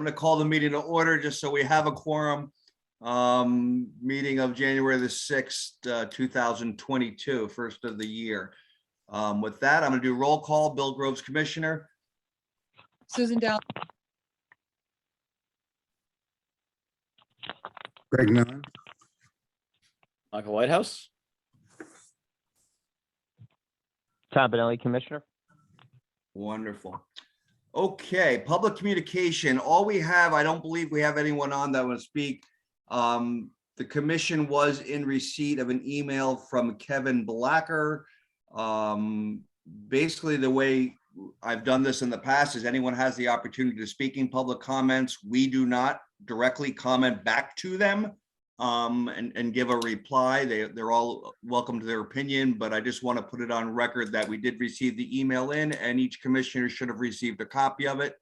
going to call the meeting to order just so we have a quorum. Meeting of January the 6th, 2022, first of the year. With that, I'm going to do roll call. Bill Groves, Commissioner. Susan Down. Greg Nunn. Michael Whitehouse. Tom Benelli, Commissioner. Wonderful. Okay, public communication. All we have, I don't believe we have anyone on that will speak. The commission was in receipt of an email from Kevin Blacker. Basically, the way I've done this in the past is anyone has the opportunity to speak in public comments. We do not directly comment back to them and give a reply. They're all welcome to their opinion, but I just want to put it on record that we did receive the email in, and each commissioner should have received a copy of it.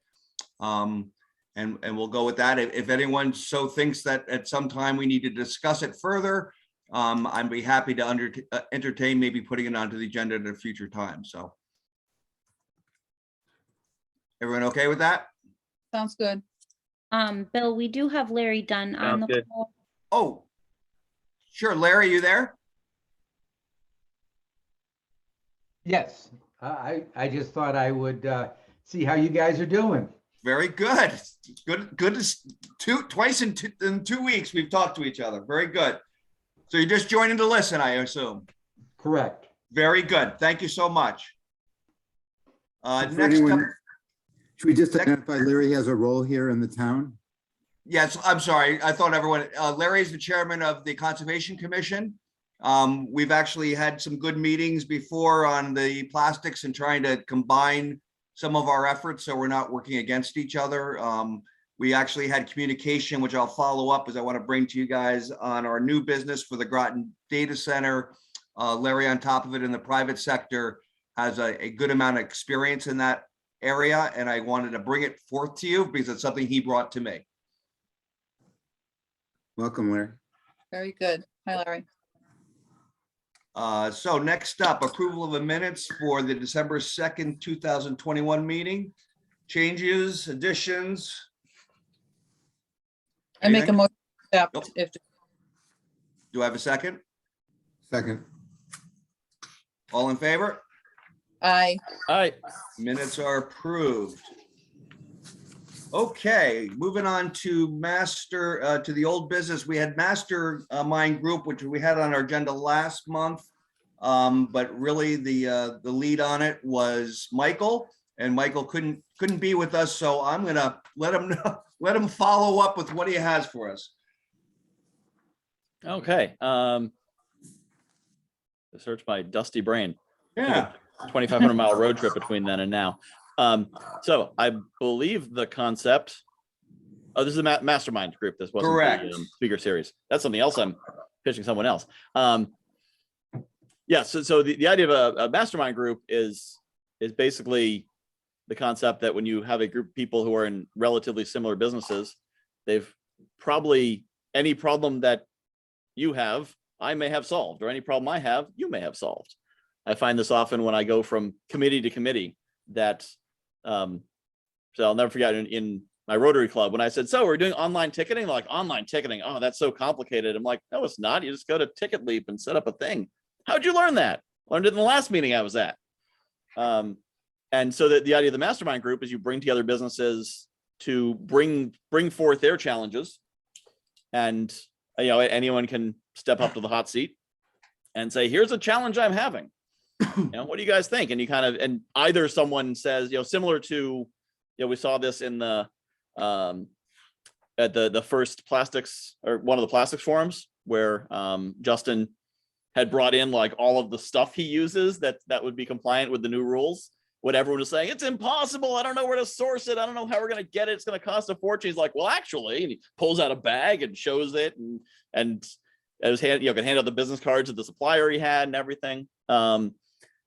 And we'll go with that. If anyone so thinks that at some time we need to discuss it further, I'd be happy to entertain maybe putting it onto the agenda at a future time. So everyone okay with that? Sounds good. Bill, we do have Larry Dunn on the Sounds good. call. Oh, sure. Larry, you there? Yes, I just thought I would see how you guys are doing. Very good. Good. Twice in 2 weeks we've talked to each other. Very good. So you're just joining to listen, I assume. Correct. Very good. Thank you so much. For Next anyone- up, Should we just identify Larry has a role here in the town? yes, I'm sorry. I thought everyone, Larry is the chairman of the Conservation Commission. We've actually had some good meetings before on the plastics and trying to combine some of our efforts so we're not working against each other. We actually had communication, which I'll follow up as I want to bring to you guys on our new business for the Groton Data Center. Larry, on top of it in the private sector, has a good amount of experience in that area, and I wanted to bring it forth to you because it's something he brought to me. Welcome, Larry. Very good. Hi, Larry. So next up, approval of the minutes for the December 2nd, 2021 meeting. Changes, additions. I make a Anything? motion to accept Nope. if Do I have a second? Second. All in favor? I, All right. Minutes are approved. Okay, moving on to to the old business. We had Mastermind Group, which we had on our agenda last month. But really the lead on it was Michael, and Michael couldn't be with us. So I'm gonna let him follow up with what he has for us. Okay. To search my dusty brain. Yeah. 2,500-mile road trip between then and now. So I believe the concept. Oh, this is a mastermind group. This wasn't Correct. the speaker series. That's something else. I'm pitching someone else. Yeah. So the idea of a mastermind group is basically the concept that when you have a group of people who are in relatively similar businesses, they've probably any problem that you have, I may have solved, or any problem I have, you may have solved. I find this often when I go from committee to committee that, so I'll never forget in my Rotary Club, when I said, so we're doing online ticketing, like online ticketing. Oh, that's so complicated. I'm like, no, it's not. You just go to Ticket Leap and set up a thing. How'd you learn that? Learned it in the last meeting I was at. And so the idea of the mastermind group is you bring together businesses to bring forth their challenges. And, anyone can step up to the hot seat and say, here's a challenge I'm having. What do you guys think? And you kind of, and either someone says, similar to, we saw this in the, at the first plastics, or one of the plastics forums where Justin had brought in like all of the stuff he uses that would be compliant with the new rules. What everyone was saying, it's impossible. I don't know where to source it. I don't know how we're going to get it. It's going to cost a fortune. He's like, well, actually, and he pulls out a bag and shows it, and it was can hand out the business cards of the supplier he had and everything.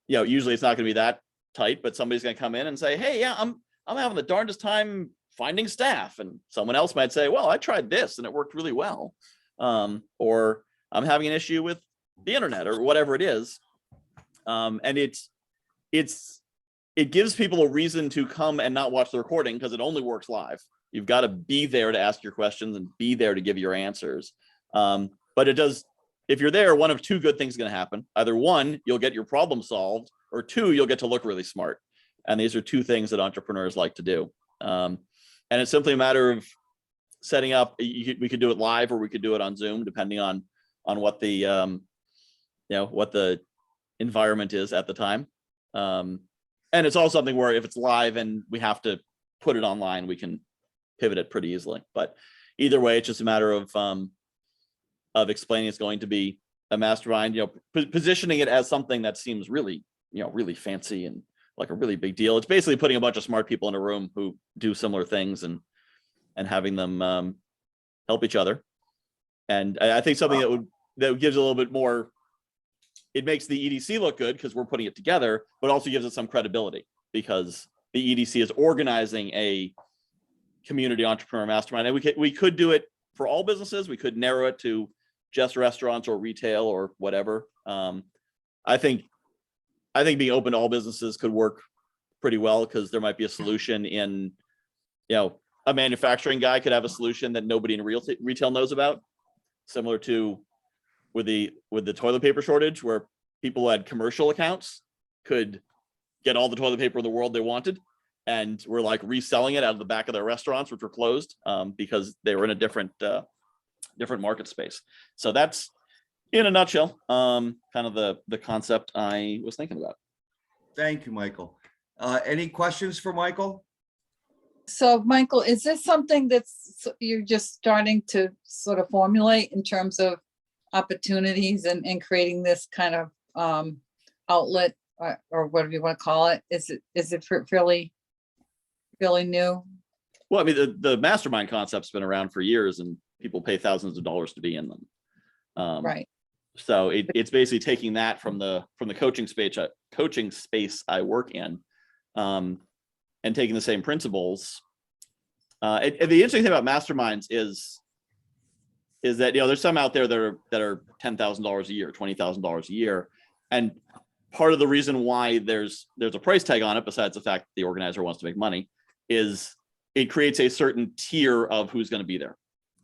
Usually it's not going to be that tight, but somebody's going to come in and say, hey, yeah, I'm having the darndest time finding staff. And someone else might say, well, I tried this and it worked really well. Or I'm having an issue with the internet or whatever it is. And it gives people a reason to come and not watch the recording because it only works live. You've got to be there to ask your questions and be there to give your answers. But it does, if you're there, one of two good things is going to happen. Either one, you'll get your problem solved, or two, you'll get to look really smart. And these are two things that entrepreneurs like to do. And it's simply a matter of setting up. We could do it live, or we could do it on Zoom, depending on what the what the environment is at the time. And it's also something where if it's live and we have to put it online, we can pivot it pretty easily. But either way, it's just a matter of explaining it's going to be a mastermind, positioning it as something that seems really, really fancy and like a really big deal. It's basically putting a bunch of smart people in a room who do similar things and having them help each other. And I think something that gives a little bit more, it makes the EDC look good because we're putting it together, but also gives it some credibility because the EDC is organizing a community entrepreneur mastermind. And we could do it for all businesses. We could narrow it to just restaurants or retail or whatever. I think being open to all businesses could work pretty well because there might be a solution in, a manufacturing guy could have a solution that nobody in retail knows about, similar to with the toilet paper shortage, where people who had commercial accounts could get all the toilet paper in the world they wanted, and were like reselling it out of the back of their restaurants, which were closed because they were in a different market space. So that's, in a nutshell, kind of the concept I was thinking about. Thank you, Michael. Any questions for Michael? So Michael, is this something that's you're just starting to sort of formulate in terms of opportunities and creating this kind of outlet or whatever you want to call it? Is it fairly new? Well, I mean, the mastermind concept's been around for years and people pay thousands of dollars to be in them. Right. So it's basically taking that from the coaching space I work in, and taking the same principles. And the interesting thing about masterminds is that there's some out there that are $10,000 a year, $20,000 a year, and part of the reason why there's a price tag on it, besides the fact that the organizer wants to make money, is it creates a certain tier of who's going to be there.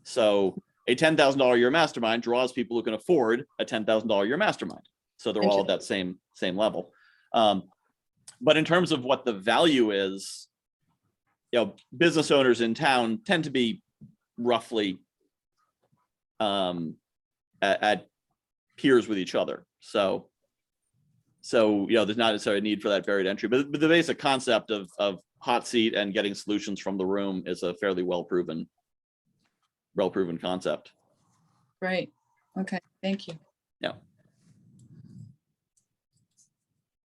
So a $10,000 a year mastermind draws people who can afford a $10,000 a year mastermind. So they're all at that same level. But in terms of what the value is, business owners in town tend to be roughly at peers with each other. So there's not necessarily a need for that varied entry, but the basic concept of hot seat and getting solutions from the room is a fairly well-proven concept. Great. Okay. Thank you. Yeah.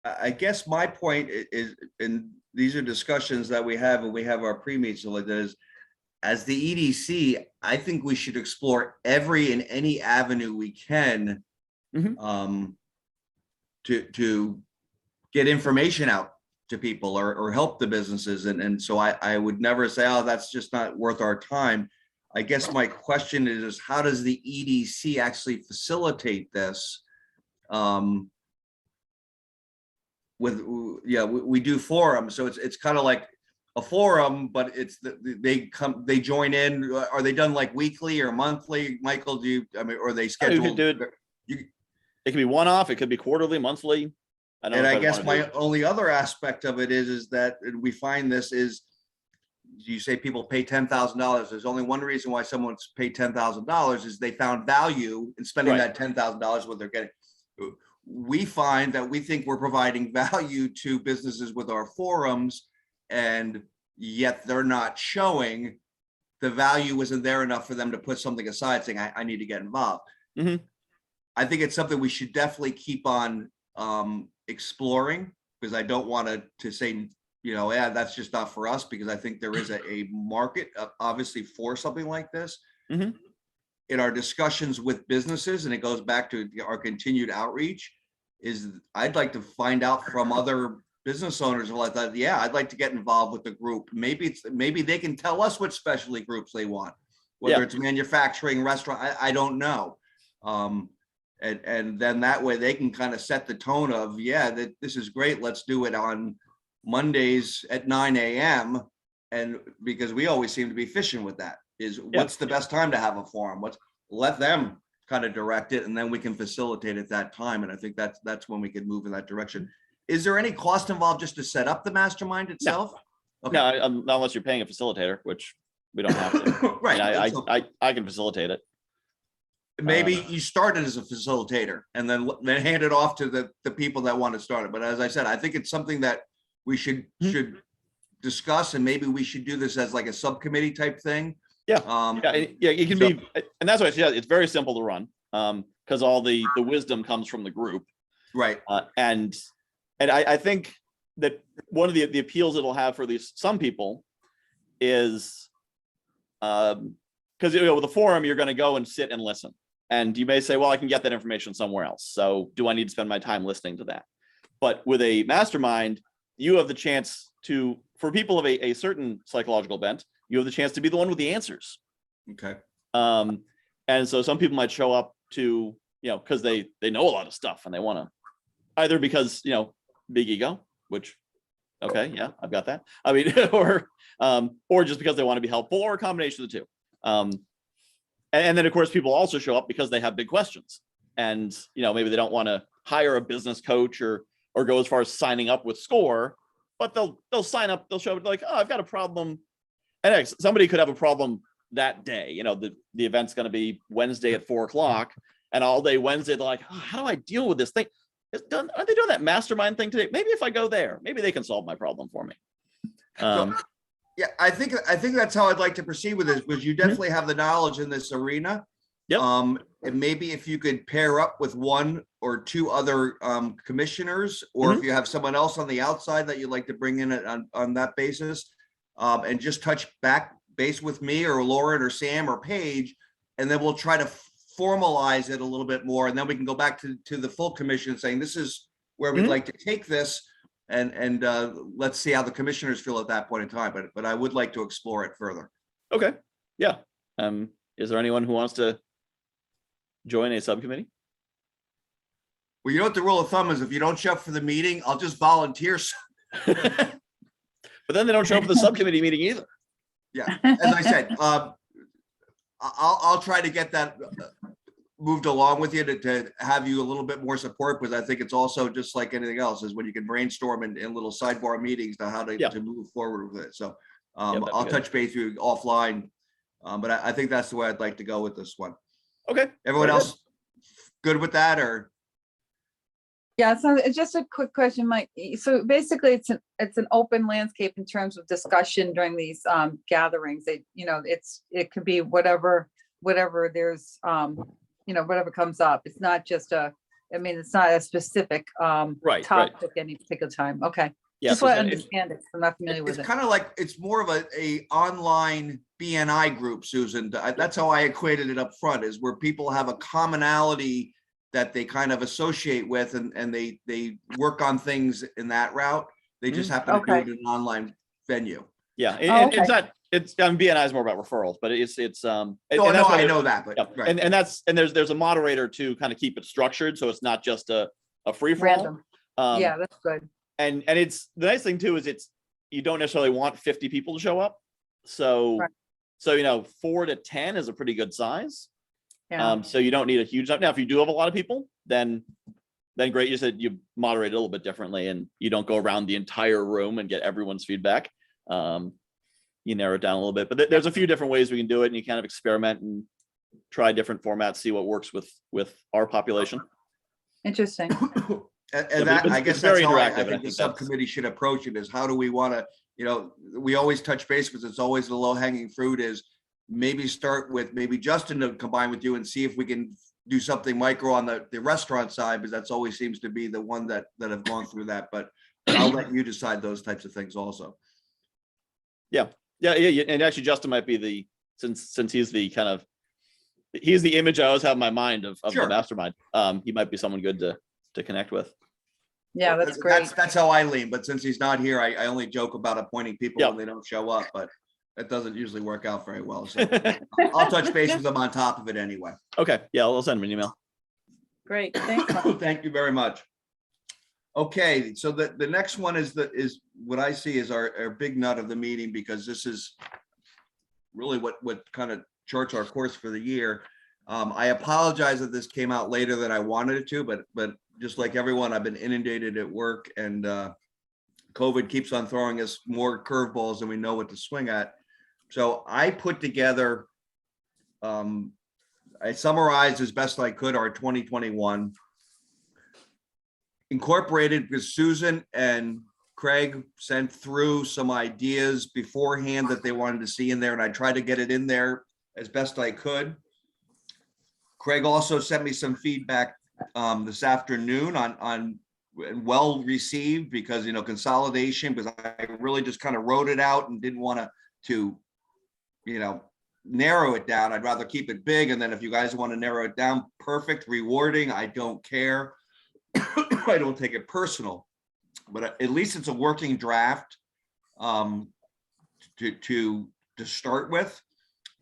I guess my point is, and these are discussions that we have when we have our pre-meets, so like this, as the EDC, I think we should explore every and any avenue we can to get information out to people or help the businesses. And so I would never say, oh, that's just not worth our time. I guess my question is how does the EDC actually facilitate this? We do forums, so it's kind of like a forum, but it's they join in. Are they done like weekly or monthly, Michael? Or are they scheduled? You could do it. It could be one-off. It could be quarterly, monthly. I guess my only other aspect of it is that we find this is, you say people pay $10,000. There's only one reason why someone's paid $10,000 is they found value in spending that $10,000 what they're getting. We find that we think we're providing value to businesses with our forums, and yet they're not showing the value isn't there enough for them to put something aside saying, I need to get involved. I think it's something we should definitely keep on exploring, because I don't want to say, that's just not for us, because I think there is a market obviously for something like this. In our discussions with businesses, and it goes back to our continued outreach, is I'd like to find out from other business owners like that. Yeah, I'd like to get involved with the group. Maybe they can tell us what specialty groups they want, whether it's manufacturing, restaurant, I don't know. And then that way they can kind of set the tone of, that this is great. Let's do it on Mondays at 9 a.m. And because we always seem to be fishing with that, is what's the best time to have a forum? Let them kind of direct it, and then we can facilitate at that time. And I think that's when we can move in that direction. Is there any cost involved just to set up the mastermind itself? Okay. No, unless you're paying a facilitator, which we don't have to. Right. I can facilitate it. Maybe you started as a facilitator and then hand it off to the people that want to start it. But as I said, I think it's something that we should discuss, and maybe we should do this as like a subcommittee type thing. Yeah, it can be, and that's why it's very simple to run, because all the wisdom comes from the group. Right. And I think that one of the appeals it'll have for some people is, because with a forum, you're going to go and sit and listen. And you may say, well, I can get that information somewhere else. So do I need to spend my time listening to that? But with a mastermind, you have the chance to, for people of a certain psychological bent, you have the chance to be the one with the answers. Okay. And so some people might show up to, because they know a lot of stuff and they want to, either because, big ego, which, okay, yeah, I've got that. I mean, or just because they want to be helpful, or a combination of the two. And then of course, people also show up because they have big questions, and, maybe they don't want to hire a business coach or go as far as signing up with SCORE, but they'll sign up, they'll show up like, oh, I've got a problem. And somebody could have a problem that day. The event's going to be Wednesday at 4:00, and all day Wednesday, they're like, oh, how do I deal with this thing? Aren't they doing that mastermind thing today? Maybe if I go there, maybe they can solve my problem for me. Yeah, I think that's how I'd like to proceed with this, because you definitely have the knowledge in this arena. Yep. And maybe if you could pair up with one or two other commissioners, or if you have someone else on the outside that you'd like to bring in on that basis, and just touch base with me or Lauren or Sam or Paige, and then we'll try to formalize it a little bit more, and then we can go back to the full commission saying this is where we'd like to take this, and let's see how the commissioners feel at that point in time. But I would like to explore it further. Okay. Yeah. Is there anyone who wants to join a subcommittee? Well, you know what the rule of thumb is: if you don't show up for the meeting, I'll just volunteer. But then they don't show up for the subcommittee meeting either. Yeah, as I said, I'll try to get that moved along with you to have you a little bit more support, because I think it's also just like anything else, is when you can brainstorm in little sidebar meetings to how to move forward with it. So I'll touch base with you offline, but I think that's the way I'd like to go with this one. Okay. Everyone else good with that, or? Yeah, so it's just a quick question, Mike. So basically, it's an open landscape in terms of discussion during these gatherings. It could be whatever there's whatever comes up. It's not just it's not a specific topic at any particular time. Okay. Yeah, just want to understand it. I'm not familiar with It's it. kind of like, it's more of a online BNI group, Susan. That's how I equated it up front, is where people have a commonality that they kind of associate with, and they work on things in that route. They just happen to do it in an online venue. Yeah, okay. it's BNI is more about referrals, but it's No, I know that, but yeah. right. And there's a moderator to kind of keep it structured, so it's not just a free for all. Random. Yeah, that's good. And it's the nice thing too is you don't necessarily want 50 people to show up, so Right. so 4 to 10 is a pretty good size. Yeah. So you don't need a huge number. Now, if you do have a lot of people, then great. You said you moderate a little bit differently, and you don't go around the entire room and get everyone's feedback. You narrow it down a little bit, but there's a few different ways we can do it, and you kind of experiment and try different formats, see what works with our population. Interesting. And that, I guess that's very how I interactive, and I think the think subcommittee should approach it, is how do we want to, we always touch base, because it's always the low hanging fruit, is maybe start with maybe Justin to combine with you and see if we can do something micro on the restaurant side, because that's always seems to be the one that have gone through that. But I'll let you decide those types of things also. Yeah. And actually, Justin might be since he's the he's the image I always have in my mind of Sure. the mastermind. He might be someone good to connect with. Yeah, that's great. That's how I lean. But since he's not here, I only joke about appointing people Yeah. when they don't show up, but that doesn't usually work out very well. So I'll touch base with them on top of it anyway. Okay. Yeah, I'll send him an email. Great. Thanks. Mike. Thank you very much. Okay, so the next one is what I see is our big nut of the meeting, because this is really what kind of charts our course for the year. I apologize that this came out later than I wanted it to, but just like everyone, I've been inundated at work, and COVID keeps on throwing us more curveballs than we know what to swing at. So I put together, I summarized as best I could our 2021, incorporated because Susan and Craig sent through some ideas beforehand that they wanted to see in there, and I tried to get it in there as best I could. Craig also sent me some feedback this afternoon on well received, because, you know, consolidation, because I really just kind of wrote it out and didn't want to, you know, narrow it down. I'd rather keep it big. And then if you guys want to narrow it down, perfect, rewarding, I don't care. I don't take it personal, but at least it's a working draft to start with.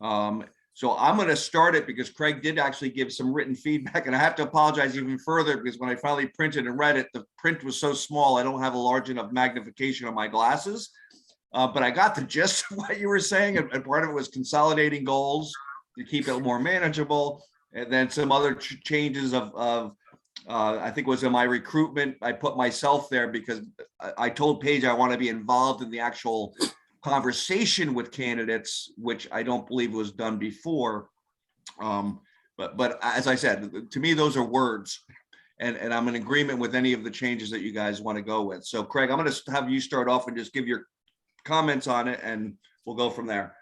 So I'm going to start it because Craig did actually give some written feedback, and I have to apologize even further because when I finally printed and read it, the print was so small, I don't have a large enough magnification on my glasses. But I got the gist of what you were saying, and part of it was consolidating goals to keep it more manageable, and then some other changes of I think it was in my recruitment. I put myself there because I told Paige I want to be involved in the actual conversation with candidates, which I don't believe was done before. But as I said, to me, those are words, and I'm in agreement with any of the changes that you guys want to go with. So Craig, I'm going to have you start off and just give your comments on it, and we'll go from there.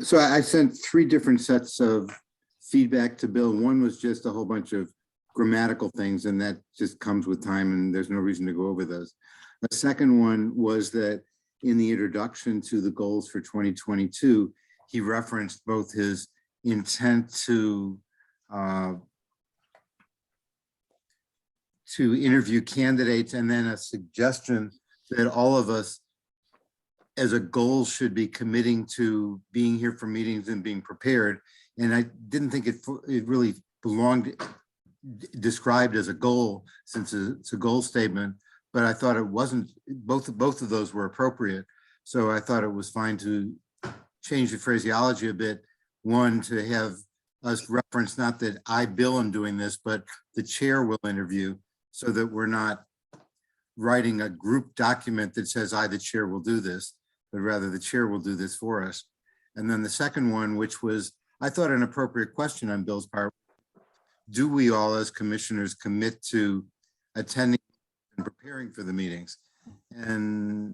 So I sent 3 different sets of feedback to Bill. One was just a whole bunch of grammatical things, and that just comes with time, and there's no reason to go over those. The second one was that in the introduction to the goals for 2022, he referenced both his intent to interview candidates, and then a suggestion that all of us as a goal should be committing to being here for meetings and being prepared. And I didn't think it really belonged described as a goal, since it's a goal statement, but I thought it wasn't, both of those were appropriate. So I thought it was fine to change the phraseology a bit. One, to have us reference, not that I, Bill, am doing this, but the chair will interview, so that we're not writing a group document that says I, the chair, will do this, but rather the chair will do this for us. And then the second one, which was, I thought, an appropriate question on Bill's part: do we all as commissioners commit to attending and preparing for the meetings? And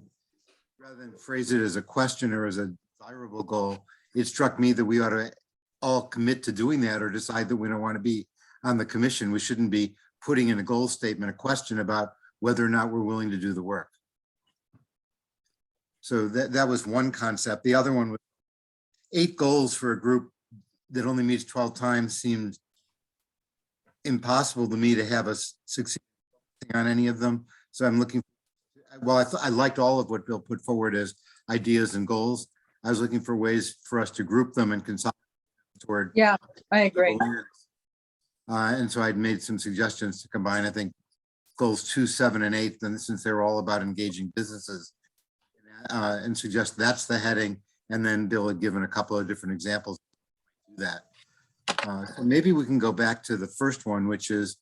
rather than phrase it as a question or as a desirable goal, it struck me that we ought to all commit to doing that, or decide that we don't want to be on the commission. We shouldn't be putting in a goal statement a question about whether or not we're willing to do the work. So that was one concept. The other one was 8 goals for a group that only meets 12 times seemed impossible to me to have us succeed on any of them. So I'm looking, well, I liked all of what Bill put forward as ideas and goals. I was looking for ways for us to group them and consolidate toward. Yeah, I agree. And so I'd made some suggestions to combine, I think, goals 2, 7, and 8, and since they were all about engaging businesses, and suggest that's the heading. And then Bill had given a couple of different examples of that. So maybe we can go back to the first one, which is,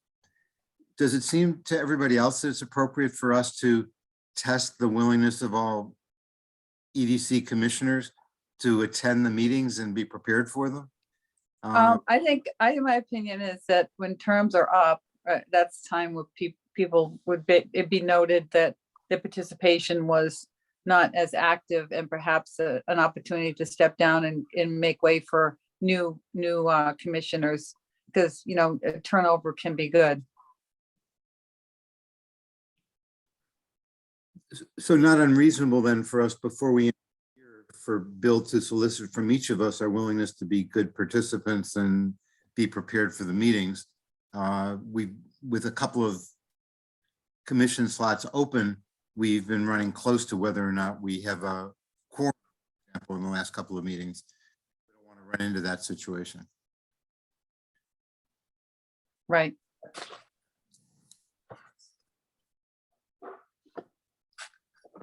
does it seem to everybody else that it's appropriate for us to test the willingness of all EDC commissioners to attend the meetings and be prepared for them? I think, my opinion is that when terms are up, that's time where people would it'd be noted that their participation was not as active, and perhaps an opportunity to step down and make way for new commissioners, because, you know, turnover can be good. So not unreasonable then for us, before we for Bill to solicit from each of us our willingness to be good participants and be prepared for the meetings. With a couple of commission slots open, we've been running close to whether or not we have a quorum, for example, in the last couple of meetings. We don't want to run into that situation. Right.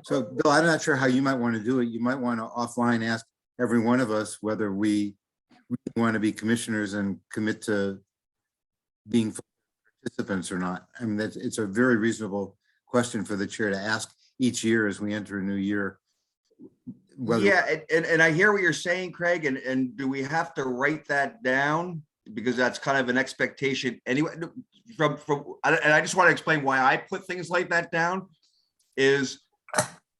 So Bill, I'm not sure how you might want to do it. You might want to offline ask every one of us whether we want to be commissioners and commit to being participants or not. I mean, it's a very reasonable question for the chair to ask each year as we enter a new year. Yeah, and I hear what you're saying, Craig, and do we have to write that down? Because that's kind of an expectation anyway, and I just want to explain why I put things like that down is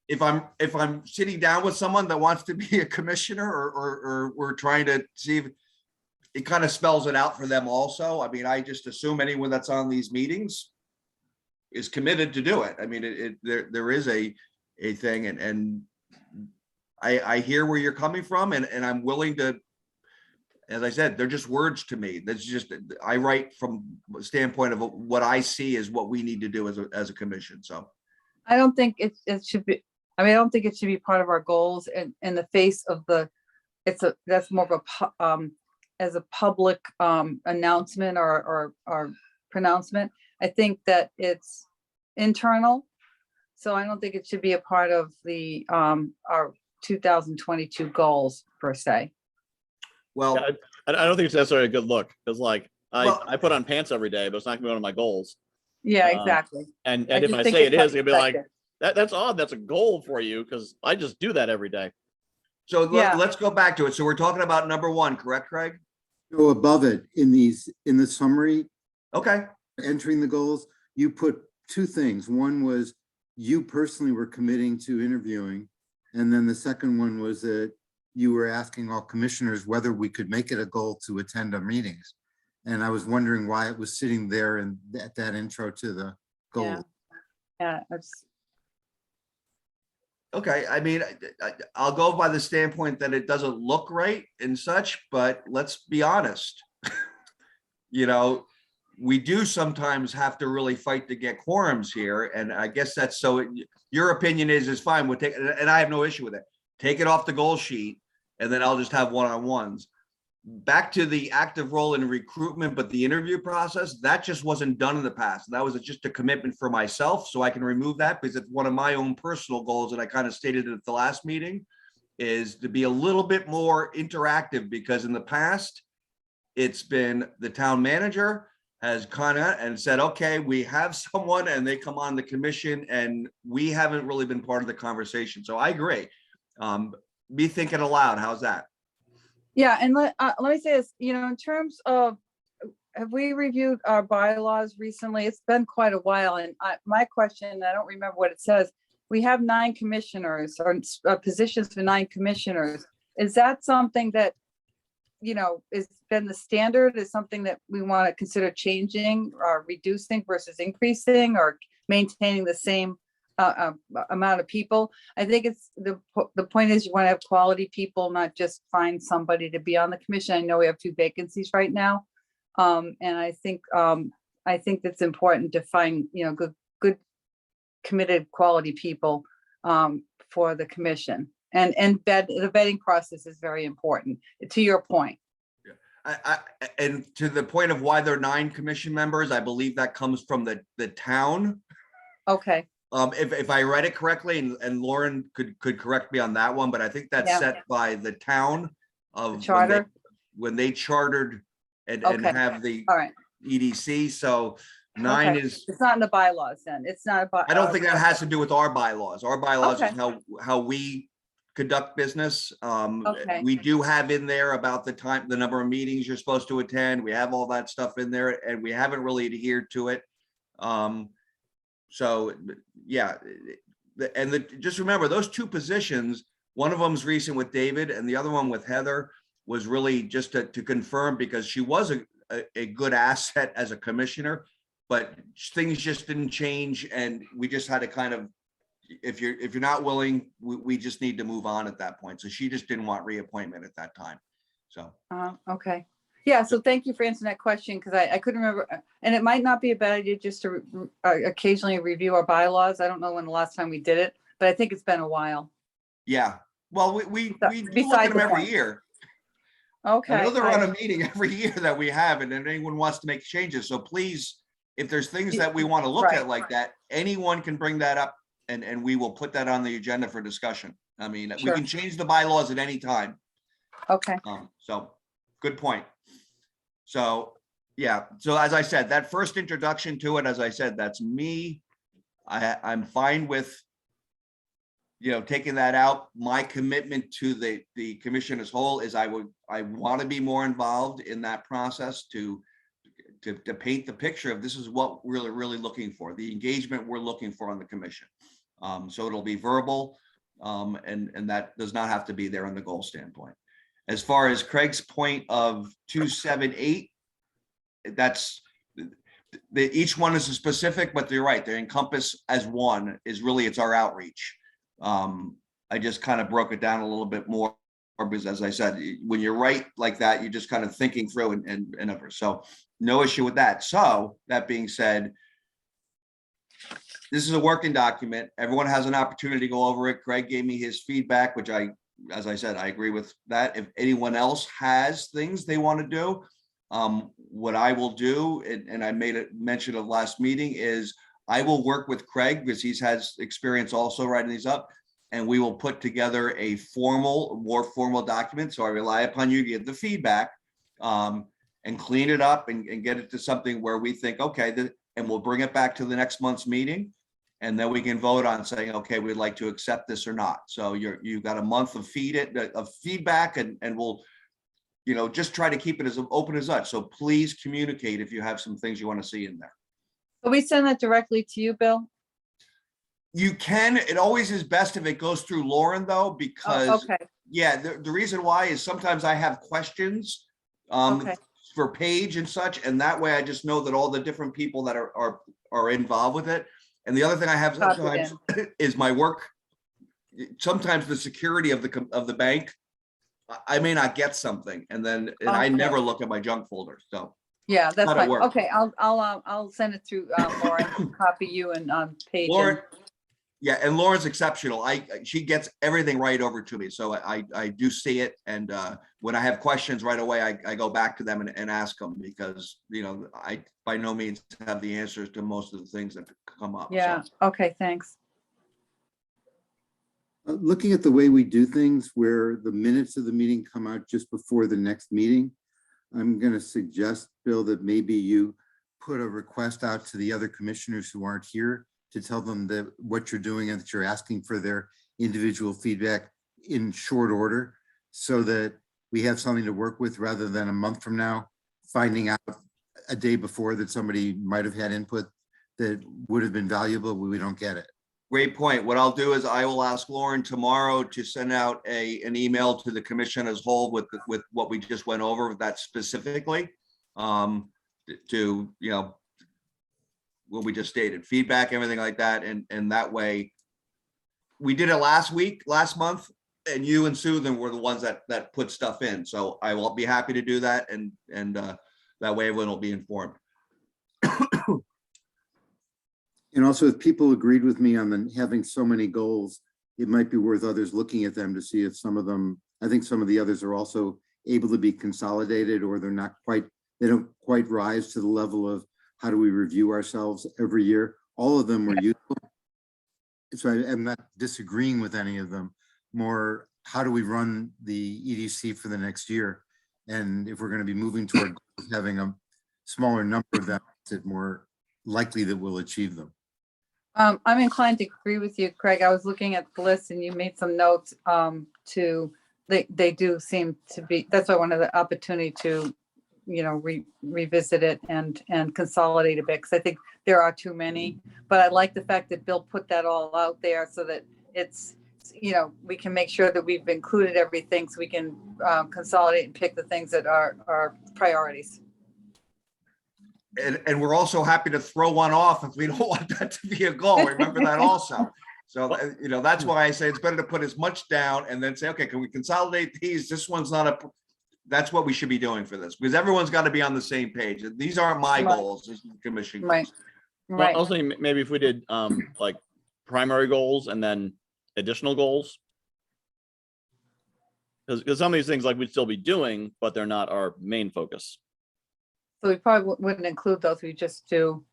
if I'm sitting down with someone that wants to be a commissioner or we're trying to see if it kind of spells it out for them also. I mean, I just assume anyone that's on these meetings is committed to do it. I mean, there is a thing and I hear where you're coming from and I'm willing to, as I said, they're just words to me. That's just, I write from a standpoint of what I see is what we need to do as a commission. So I don't think it should be, I mean, I don't think it should be part of our goals in the face of that's more of as a public announcement or pronouncement. I think that it's internal. So I don't think it should be a part of our 2022 goals per se. well, Yeah, I don't think it's necessarily a good look because like Well- I put on pants every day, but it's not gonna be one of my goals. Yeah, Um, exactly. And I if just I think say it's it is, it'd be like, expected. that's odd. That's a goal for you because I just do that every day. so Yeah. let's go back to it. So we're talking about number one, correct, Craig? Go above it in the summary, Okay, entering the goals, you put two things. One was you personally were committing to interviewing. And then the second one was that you were asking all commissioners whether we could make it a goal to attend our meetings. And I was wondering why it was sitting there and at that intro to the goal. Yeah, that's, okay. I mean, I'll go by the standpoint that it doesn't look right and such, but let's be honest. You know, we do sometimes have to really fight to get quorums here. And I guess that's so your opinion is fine. We'll take, and I have no issue with it. Take it off the goal sheet and then I'll just have one-on-ones. Back to the active role in recruitment, but the interview process, that just wasn't done in the past. That was just a commitment for myself. So I can remove that because it's one of my own personal goals that I kind of stated at the last meeting is to be a little bit more interactive because in the past, it's been the town manager has kind of and said, okay, we have someone and they come on the commission and we haven't really been part of the conversation. So I agree. Be thinking aloud. How's that? yeah, and let me say this, in terms of, have we reviewed our bylaws recently? It's been quite a while, and my question, I don't remember what it says. We have 9 commissioners or positions for 9 commissioners. Is that something that, has been the standard, is something that we want to consider changing or reducing versus increasing or maintaining the same amount of people? I think it's the point is you want to have quality people, not just find somebody to be on the commission. I know we have 2 vacancies right now. And I think that's important to find, good committed quality people for the commission. And the vetting process is very important, to your point. And to the point of why there are 9 commission members, I believe that comes from the town. Okay, If I read it correctly, and Lauren could correct me on that one, but I think that's Yeah. set by the town of the charter, when they chartered and Okay. have the all right. EDC. So 9 Okay. is, It's not in the bylaws then. It's not. I don't think that has to do with our bylaws. Our bylaws is Okay. how we conduct business. Okay. We do have in there about the number of meetings you're supposed to attend. We have all that stuff in there and we haven't really adhered to it. So yeah, just remember those 2 positions, one of them's recent with David and the other one with Heather was really just to confirm because she was a good asset as a commissioner, but things just didn't change and we just had to kind of, if you're not willing, we just need to move on at that point. So she just didn't want reappointment at that time. So. Okay. Yeah, so thank you for answering that question because I couldn't remember, and it might not be a bad idea just to occasionally review our bylaws. I don't know when the last time we did it, but I think it's been a while. Yeah, well, we do look Beside at them the every point. year. Okay. I know they're on a meeting every year that we have, and then anyone wants to make changes. So please, if there's things that we want to look Right. at like that, anyone can bring that up and we will put that on the agenda for discussion. I mean, we Sure. can change the bylaws at any time. Okay, So, good point. So, yeah, so as I said, that first introduction to it, as I said, that's me. I'm fine with, taking that out. My commitment to the commission as whole is I want to be more involved in that process to paint the picture of this is what we're really looking for, the engagement we're looking for on the commission. So it'll be verbal, and that does not have to be there on the goal standpoint. As far as Craig's point of 278, that's each one is a specific, but you're right. They encompass as one is really, it's our outreach. I just kind of broke it down a little bit more because, as I said, when you write like that, you're just kind of thinking through and over. So no issue with that. So that being said, this is a working document. Everyone has an opportunity to go over it. Craig gave me his feedback, which as I said, I agree with that. If anyone else has things they want to do, what I will do, and I made a mention of last meeting, is I will work with Craig because he has experience also writing these up, and we will put together a more formal document. So I rely upon you to give the feedback, and clean it up and get it to something where we think, okay, and we'll bring it back to the next month's meeting. And then we can vote on saying, okay, we'd like to accept this or not. So you've got a month of feedback, and we'll, just try to keep it as open as such. So please communicate if you have some things you want to see in there. so we send that directly to you, Bill? You can, it always is best if it goes through Lauren though, because Okay, yeah, the reason why is sometimes I have questions okay, for Paige and such, and that way I just know that all the different people that are involved with it. And the other thing I have Copy sometimes is my work. Sometimes the security of the bank, I may not get something, and I Okay. never look at my junk folder. So yeah, that's How to fine. work. Okay, I'll send it through Lauren, copy you and Paige. Lauren, yeah, and Lauren's exceptional. She gets everything right over to me, so I do see it, and when I have questions right away, I go back to them and ask them, because I by no means have the answers to most of the things that come up. Yeah, So. okay, thanks. Looking at the way we do things, where the minutes of the meeting come out just before the next meeting, I'm going to suggest, Bill, that maybe you put a request out to the other commissioners who aren't here to tell them that what you're doing and that you're asking for their individual feedback in short order, so that we have something to work with, rather than a month from now finding out a day before that somebody might have had input that would have been valuable, but we don't get it. Great point. What I'll do is I will ask Lauren tomorrow to send out an email to the commission as whole with what we just went over, with that specifically, to, what we just stated, feedback, everything like that. And that way, we did it last month, and you and Susan were the ones that put stuff in. So I will be happy to do that. And that way everyone will be informed. And also, if people agreed with me on having so many goals, it might be worth others looking at them to see if some of them, I think some of the others are also able to be consolidated, or they don't quite rise to the level of how do we review ourselves every year. All of them were useful. So I'm not disagreeing with any of them. More, how do we run the EDC for the next year? And if we're going to be moving toward having a smaller number of them, it's more likely that we'll achieve them. I'm inclined to agree with you, Craig. I was looking at the list and you made some notes they do seem to be, that's why I wanted the opportunity to, revisit it and consolidate a bit, because I think there are too many. But I like the fact that Bill put that all out there so that it's, we can make sure that we've included everything, so we can consolidate and pick the things that are priorities. And we're also happy to throw one off if we don't want that to be a goal. Remember that also. So, that's why I say it's better to put as much down and then say, okay, can we consolidate these? This one's not that's what we should be doing for this, because everyone's got to be on the same page. These aren't my Right. goals, this is the commission. Right. goals. Well, Right. also maybe if we did like primary goals and then additional goals. Because some of these things like we'd still be doing, but they're not our main focus. So we probably wouldn't include those. We just do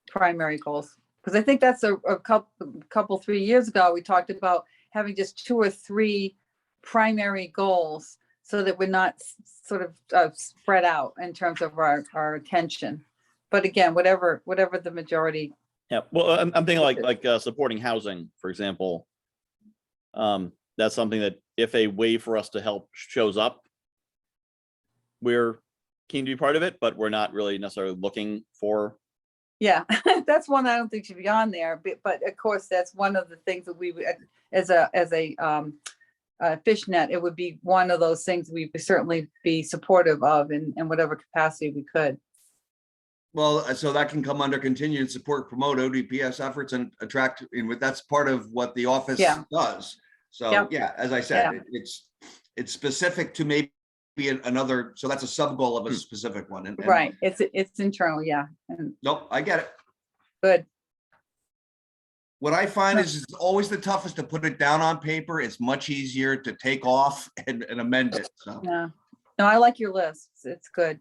primary goals. Because I think that's a couple, 3 years ago, we talked about having just 2 or 3 primary goals so that we're not sort of spread out in terms of our attention. But again, whatever the majority, Yeah, well, I'm thinking like supporting housing, for example. That's something that if a way for us to help shows up, we're keen to be part of it, but we're not really necessarily looking for. yeah, that's one I don't think should be on there. But of course, that's one of the things that we would, as a fishnet, it would be one of those things we would certainly be supportive of in whatever capacity we could. Well, so that can come under continue to support, promote ODPS efforts and attract, and that's part of what the office Yeah. does. So, Yeah. yeah, as I said, it's specific to maybe another, so that's a sub goal of a specific one. And Right, it's internal, yeah, and nope, I get it. good. What I find is it's always the toughest to put it down on paper. It's much easier to take off and amend it. So. Yeah, no, I like your list. It's good.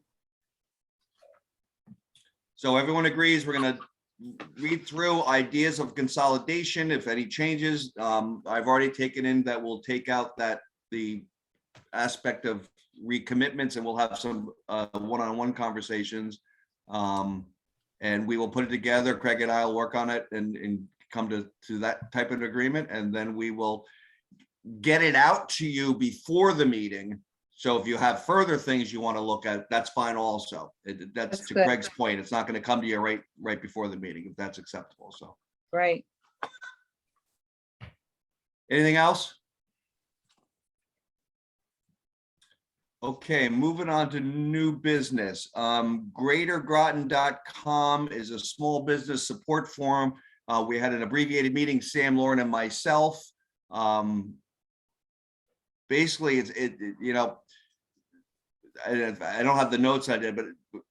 So everyone agrees, we're gonna read through ideas of consolidation, if any changes. I've already taken in that we'll take out the aspect of recommitments, and we'll have some one-on-one conversations. And we will put it together. Craig and I will work on it and come to that type of agreement, and then we will get it out to you before the meeting. So if you have further things you want to look at, that's fine also. That's to good. Craig's point. It's not going to come to you right before the meeting, if that's acceptable. So Right. anything else? Okay, moving on to new business. GreaterGroton.com is a small business support forum. We had an abbreviated meeting, Sam, Lauren, and myself. Basically, it's I don't have the notes I did,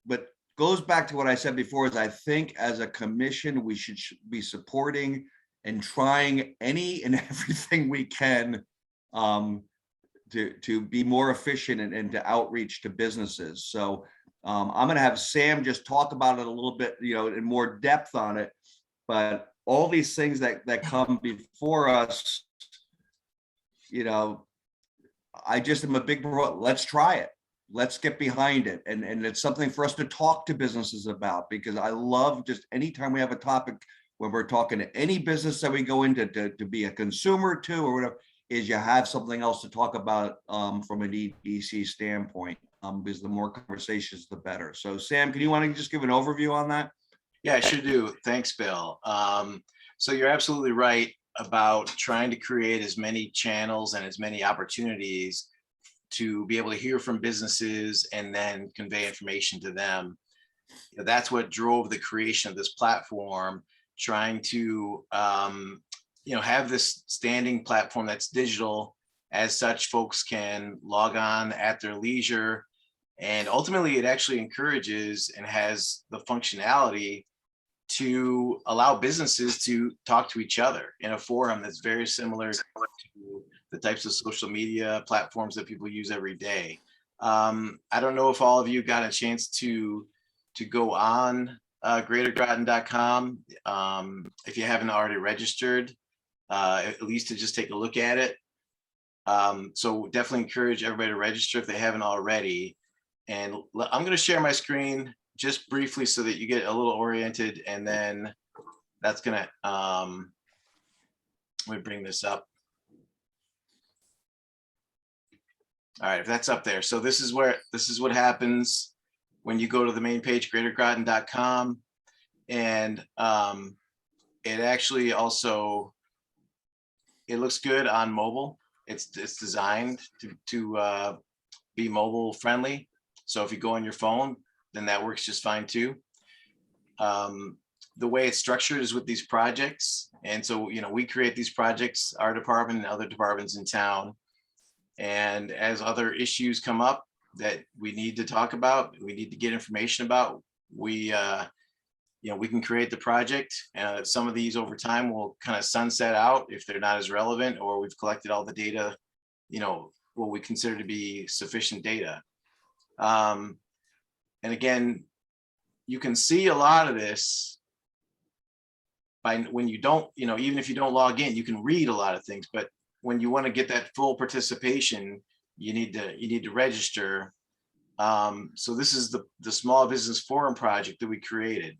but goes back to what I said before, is I think as a commission, we should be supporting and trying any and everything we can to be more efficient and to outreach to businesses. So I'm going to have Sam just talk about it a little bit, in more depth on it. But all these things that come before us, I just am a big, let's try it. Let's get behind it. And it's something for us to talk to businesses about, because I love just anytime we have a topic where we're talking to any business that we go into to be a consumer to or whatever, is you have something else to talk about from an EDC standpoint, because the more conversations, the better. So Sam, can you want to just give an overview on that? Yeah, I sure do. Thanks, Bill. So you're absolutely right about trying to create as many channels and as many opportunities to be able to hear from businesses and then convey information to them. That's what drove the creation of this platform, trying to have this standing platform that's digital. As such, folks can log on at their leisure, and ultimately it actually encourages and has the functionality to allow businesses to talk to each other in a forum that's very similar to the types of social media platforms that people use every day. I don't know if all of you got a chance to go on GreaterGroton.com. If you haven't already registered, at least to just take a look at it. So definitely encourage everybody to register if they haven't already. And I'm going to share my screen just briefly so that you get a little oriented, and then that's going to, let me bring this up. All right, if that's up there. So this is what happens when you go to the main page, GreaterGroton.com. And it actually also, it looks good on mobile. It's designed to be mobile friendly. So if you go on your phone, then that works just fine too. The way it's structured is with these projects. And so, we create these projects, our department and other departments in town. And as other issues come up that we need to talk about, we need to get information about, we can create the project. Some of these over time will kind of sunset out if they're not as relevant, or we've collected all the data, what we consider to be sufficient data. And again, you can see a lot of this when you don't, even if you don't log in, you can read a lot of things, but when you want to get that full participation, you need to register. So this is the small business forum project that we created.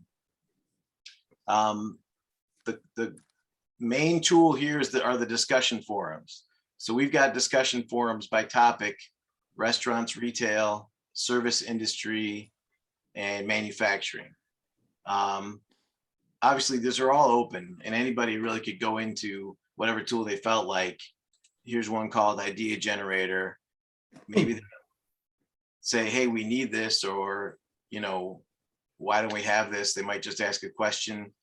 The main tool here are the discussion forums. So we've got discussion forums by topic: restaurants, retail, service industry, and manufacturing. Obviously, these are all open, and anybody really could go into whatever tool they felt like. Here's one called Idea Generator. Maybe they say, hey, we need this, or, why don't we have this? They might just ask a question.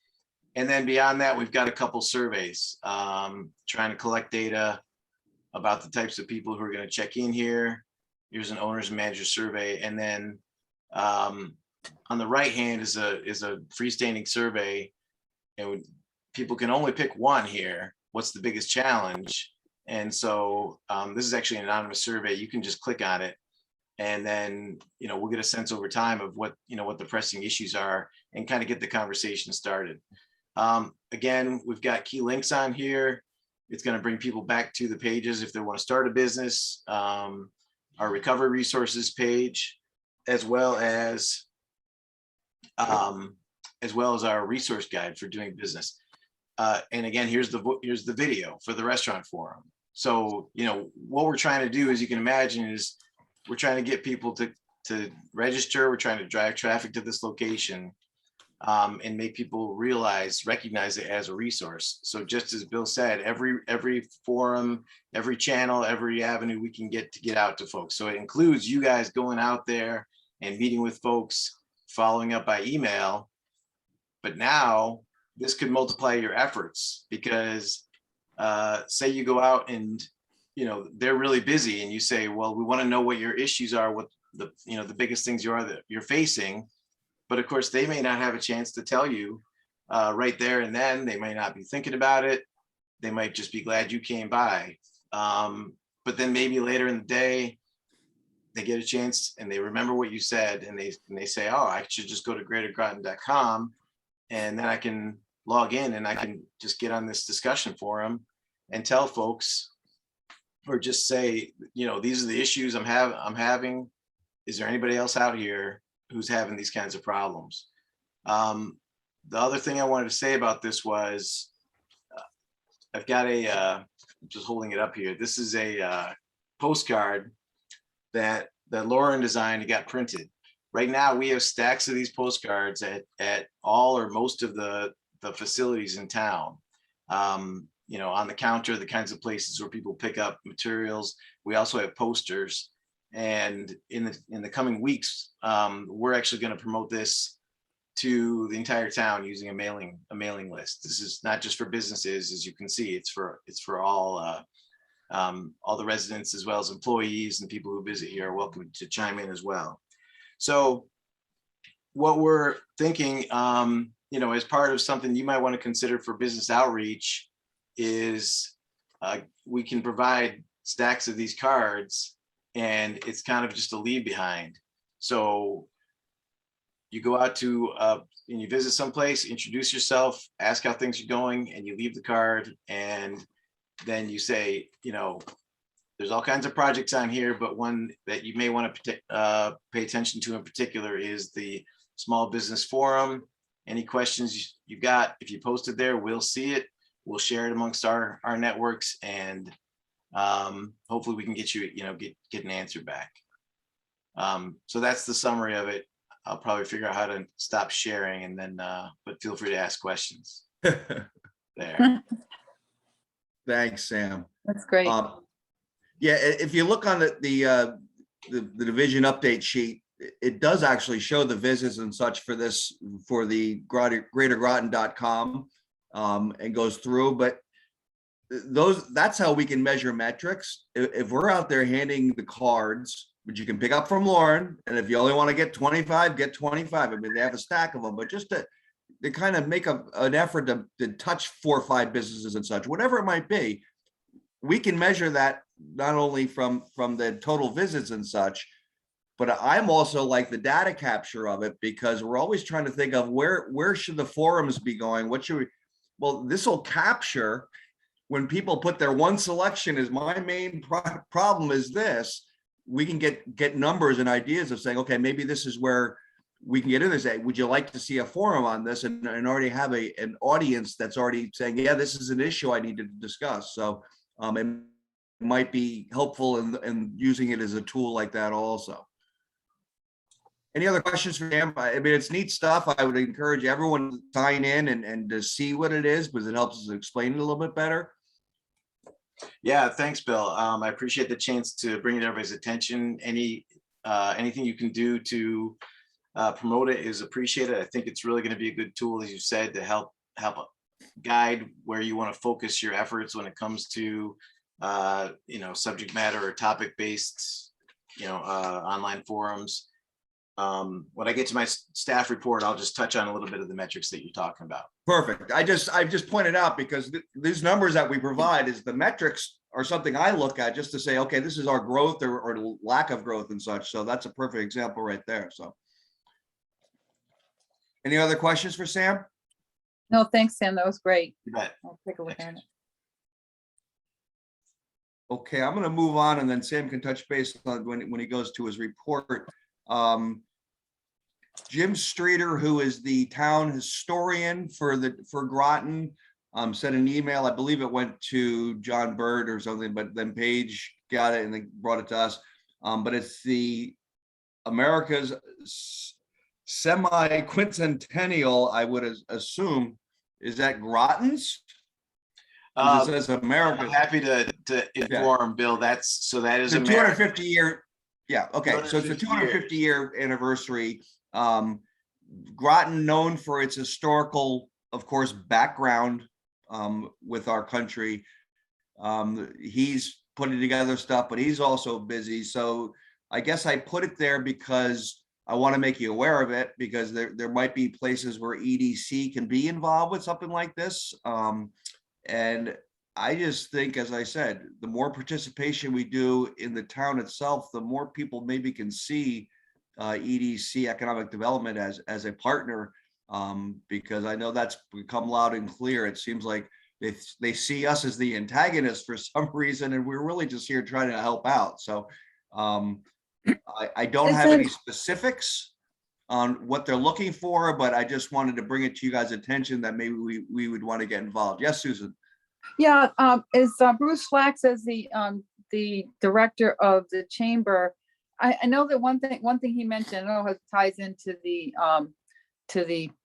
And then beyond that, we've got a couple surveys, trying to collect data about the types of people who are going to check in here. Here's an owners and managers survey. And then on the right hand is a freestanding survey, and people can only pick one here. What's the biggest challenge? And so this is actually an anonymous survey. You can just click on it, and then we'll get a sense over time of what the pressing issues are, and kind of get the conversation started. Again, we've got key links on here. It's going to bring people back to the pages if they want to start a business. Our recovery resources page, as well as our resource guide for doing business. And again, here's the video for the restaurant forum. So, what we're trying to do, as you can imagine, is we're trying to get people to register. We're trying to drive traffic to this location, and make people recognize it as a resource. So just as Bill said, every forum, every channel, every avenue we can get out to folks. So it includes you guys going out there and meeting with folks, following up by email. But now this could multiply your efforts, because say you go out and they're really busy, and you say, well, we want to know what your issues are, what the biggest things that you're facing. But of course, they may not have a chance to tell you right there and then. They may not be thinking about it. They might just be glad you came by. But then maybe later in the day, they get a chance and they remember what you said, and they say, oh, I should just go to greatergroton.com, and then I can log in and I can just get on this discussion forum and tell folks, or just say, these are the issues I'm having. Is there anybody else out here who's having these kinds of problems? The other thing I wanted to say about this was, I've got I'm just holding it up here. This is a postcard that Lauren designed and got printed. Right now, we have stacks of these postcards at all or most of the facilities in town. On the counter, the kinds of places where people pick up materials. We also have posters. And in the coming weeks, we're actually going to promote this to the entire town using a mailing list. This is not just for businesses, as you can see. It's for all the residents, as well as employees and people who visit here are welcome to chime in as well. So what we're thinking, as part of something you might want to consider for business outreach, is we can provide stacks of these cards, and it's kind of just a leave behind. So you go out to and you visit someplace, introduce yourself, ask how things are going, and you leave the card. And then you say, there's all kinds of projects on here, but one that you may want to pay attention to in particular is the small business forum. Any questions you got, if you post it there, we'll see it. We'll share it amongst our networks, and hopefully we can get you, get an answer back. So that's the summary of it. I'll probably figure out how to stop sharing, and then, but feel free to ask questions there. Thanks, Sam. That's great. Yeah, if you look on the division update sheet, it does actually show the visits and such for the greatergroton.com, and goes through, but that's how we can measure metrics. If we're out there handing the cards, which you can pick up from Lauren, and if you only want to get 25, get 25. I mean, they have a stack of them, but just to kind of make an effort to touch 4 or 5 businesses and such, whatever it might be, we can measure that not only from the total visits and such, but I'm also like the data capture of it, because we're always trying to think of where should the forums be going? What should we, well, this will capture when people put their one selection is my main problem is this, we can get numbers and ideas of saying, okay, maybe this is where we can get in and say, would you like to see a forum on this? And already have an audience that's already saying, yeah, this is an issue I need to discuss. So it might be helpful in using it as a tool like that also. Any other questions for Sam? I mean, it's neat stuff. I would encourage everyone to sign in and to see what it is, because it helps us explain it a little bit better. Yeah, thanks, Bill. I appreciate the chance to bring it to everybody's attention. Anything you can do to promote it is appreciated. I think it's really going to be a good tool, as you said, to help guide where you want to focus your efforts when it comes to subject matter or topic-based online forums. When I get to my staff report, I'll just touch on a little bit of the metrics that you're talking about. Perfect. I've just pointed out, because these numbers that we provide is the metrics are something I look at just to say, okay, this is our growth or lack of growth and such. So that's a perfect example right there. So any other questions for Sam? No, thanks, Sam. That was great. You bet. I'll take a look at it. Okay, I'm going to move on, and then Sam can touch base on when he goes to his report. Jim Streeter, who is the town historian for Groton, sent an email. I believe it went to John Bird or something, but then Paige got it and they brought it to us. But it's the America's semi-quincentennial, I would assume. Is that Groton's? It says America. I'm happy to inform Bill. That is The America. 250 year. Yeah. Okay. So it's the 250 year anniversary. Groton, known for its historical, of course, background with our country. He's putting together stuff, but he's also busy. So I guess I put it there because I want to make you aware of it, because there might be places where EDC can be involved with something like this. And I just think, as I said, the more participation we do in the town itself, the more people maybe can see EDC, economic development, as a partner, because I know that's become loud and clear. It seems like they see us as the antagonist for some reason, and we're really just here trying to help out. So I don't have any specifics on what they're looking for, but I just wanted to bring it to you guys' attention that maybe we would want to get involved. Yes, Susan. Yeah, is Bruce Flax as the director of the chamber? I know that one thing he mentioned, I don't know if it ties into the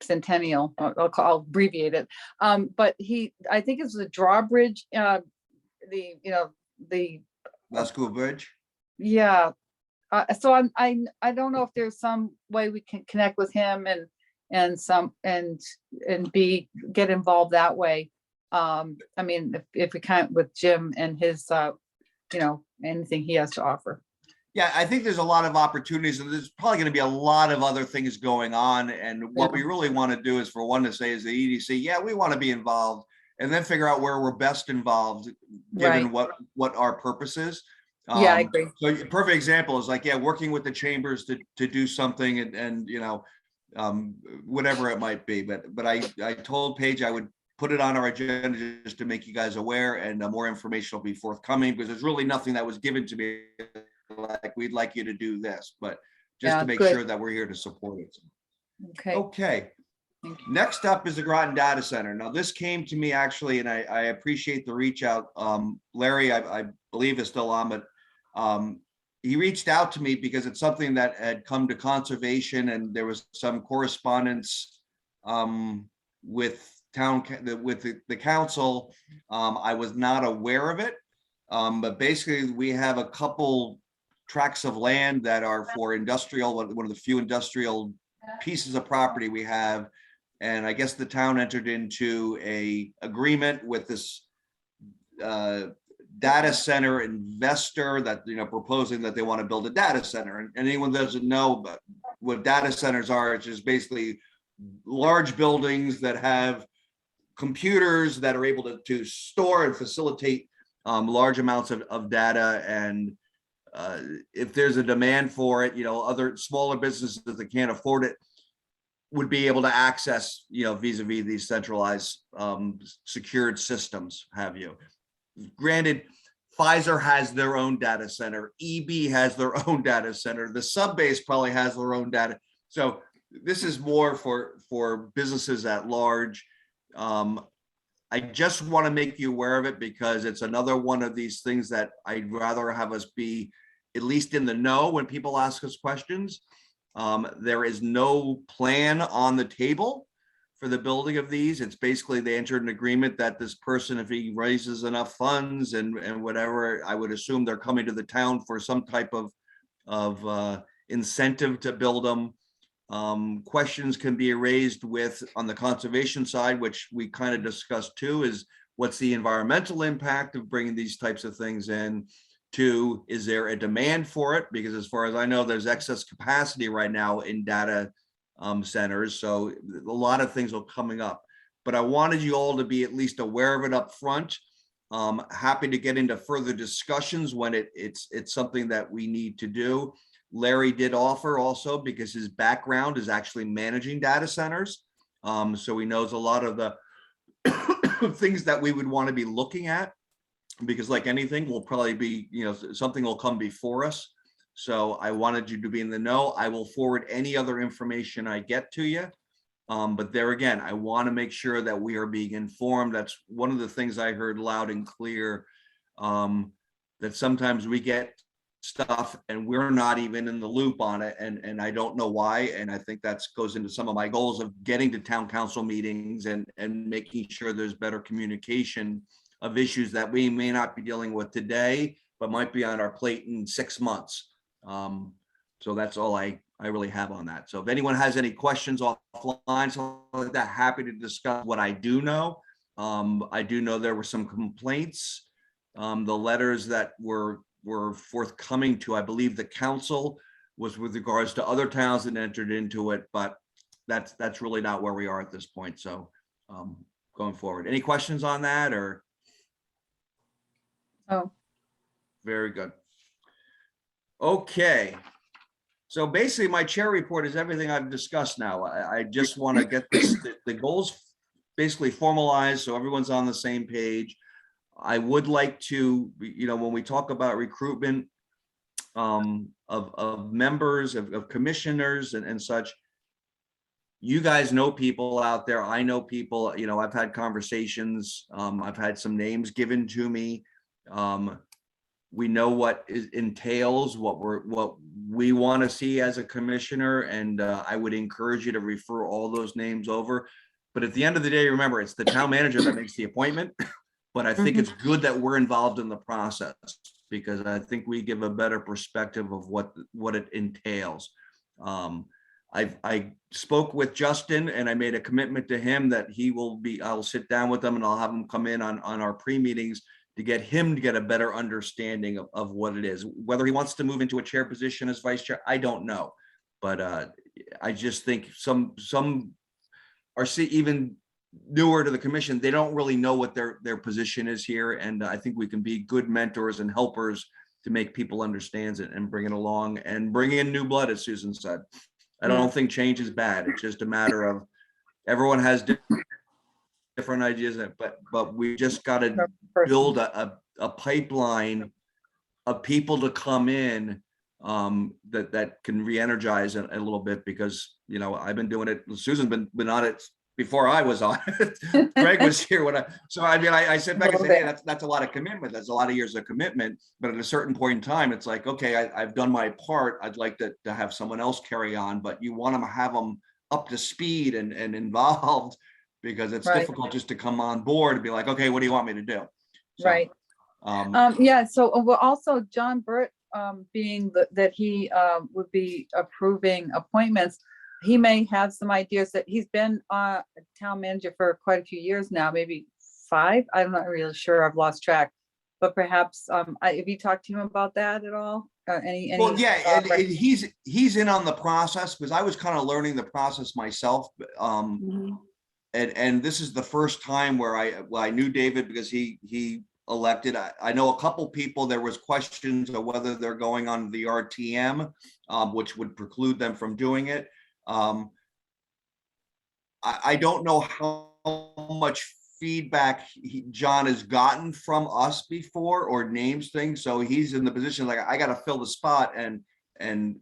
centennial. I'll abbreviate it. But I think it's the drawbridge. The School Bridge. Yeah. So I don't know if there's some way we can connect with him and get involved that way. I mean, if we can't with Jim and his, anything he has to offer. Yeah, I think there's a lot of opportunities, and there's probably going to be a lot of other things going on. And what we really want to do is, for one, to say is the EDC, yeah, we want to be involved, and then figure out where we're best involved, given what our purpose is. Yeah, I agree. So a perfect example is like, yeah, working with the chambers to do something and whatever it might be. But I told Paige I would put it on our agenda just to make you guys aware, and more information will be forthcoming, because there's really nothing that was given to me like we'd like you to do this, but just to make sure that we're here to support it. Okay. Thank you. Next up is the Groton Data Center. Now, this came to me actually, and I appreciate the reach out. Larry, I believe, is still on, but he reached out to me because it's something that had come to conservation, and there was some correspondence with the council. I was not aware of it, but basically we have a couple tracts of land that are for industrial, one of the few industrial pieces of property we have. And I guess the town entered into a agreement with this data center investor that, proposing that they want to build a data center. And anyone that doesn't know what data centers are, it's just basically large buildings that have computers that are able to store and facilitate large amounts of data. And if there's a demand for it, other smaller businesses that can't afford it would be able to access, vis-a-vis these centralized secured systems, have you. Granted, Pfizer has their own data center, EB has their own data center, the sub-base probably has their own data. So this is more for businesses at large. I just want to make you aware of it because it's another one of these things that I'd rather have us be at least in the know when people ask us questions. There is no plan on the table for the building of these. It's basically they entered an agreement that this person, if he raises enough funds and whatever, I would assume they're coming to the town for some type of incentive to build them. Questions can be raised with on the conservation side, which we kind of discussed too, is what's the environmental impact of bringing these types of things in? Two, is there a demand for it? Because as far as I know, there's excess capacity right now in data centers. So a lot of things are coming up, but I wanted you all to be at least aware of it up front. Happy to get into further discussions when it's something that we need to do. Larry did offer also, because his background is actually managing data centers. So he knows a lot of the things that we would want to be looking at, because like anything will probably be, something will come before us. So I wanted you to be in the know. I will forward any other information I get to you. But there again, I want to make sure that we are being informed. That's one of the things I heard loud and clear, that sometimes we get stuff and we're not even in the loop on it, and I don't know why. And I think that goes into some of my goals of getting to town council meetings and making sure there's better communication of issues that we may not be dealing with today, but might be on our plate in 6 months. So that's all I really have on that. So if anyone has any questions offline, so like that, happy to discuss what I do know. I do know there were some complaints. The letters that were forthcoming to, I believe, the council was with regards to other towns that entered into it, but that's really not where we are at this point. So going forward, any questions on that? Or Oh, very good. Okay. So basically my chair report is everything I've discussed now. I just want to get the goals basically formalized so everyone's on the same page. I would like to, when we talk about recruitment of members, of commissioners and such, you guys know people out there. I know people, I've had conversations. I've had some names given to me. We know what it entails, what we want to see as a commissioner. And I would encourage you to refer all those names over. But at the end of the day, remember, it's the town manager that makes the appointment. But I think it's good that we're involved in the process, because I think we give a better perspective of what it entails. I spoke with Justin and I made a commitment to him that I'll sit down with him and I'll have him come in on our pre-meetings to get him to get a better understanding of what it is. Whether he wants to move into a chair position as vice chair, I don't know. But I just think some are even newer to the commission, they don't really know what their position is here. And I think we can be good mentors and helpers to make people understand it and bring it along and bring in new blood, as Susan said. I don't think change is bad. It's just a matter of everyone has different ideas, but we just got to build a pipeline of people to come in that can re-energize a little bit, because I've been doing it. Susan's been on it before I was on it. Greg was here when I sit back and say, hey, that's a lot of commitment. That's a lot of years of commitment. But at a certain point in time, it's like, okay, I've done my part. I'd like to have someone else carry on, but you want to have them up to speed and involved, because it's difficult just to come on board and be like, okay, what do you want me to do? So, right. Yeah. So we're also John Burt, being that he would be approving appointments. He may have some ideas that he's been a town manager for quite a few years now, maybe 5. I'm not really sure. I've lost track, but perhaps have you talked to him about that at all? Well, yeah, and he's in on the process, because I was kind of learning the process myself. And this is the first time where I knew David, because he elected. I know a couple people, there was questions of whether they're going on the RTM, which would preclude them from doing it. I don't know how much feedback John has gotten from us before or names things. So he's in the position like, I got to fill the spot and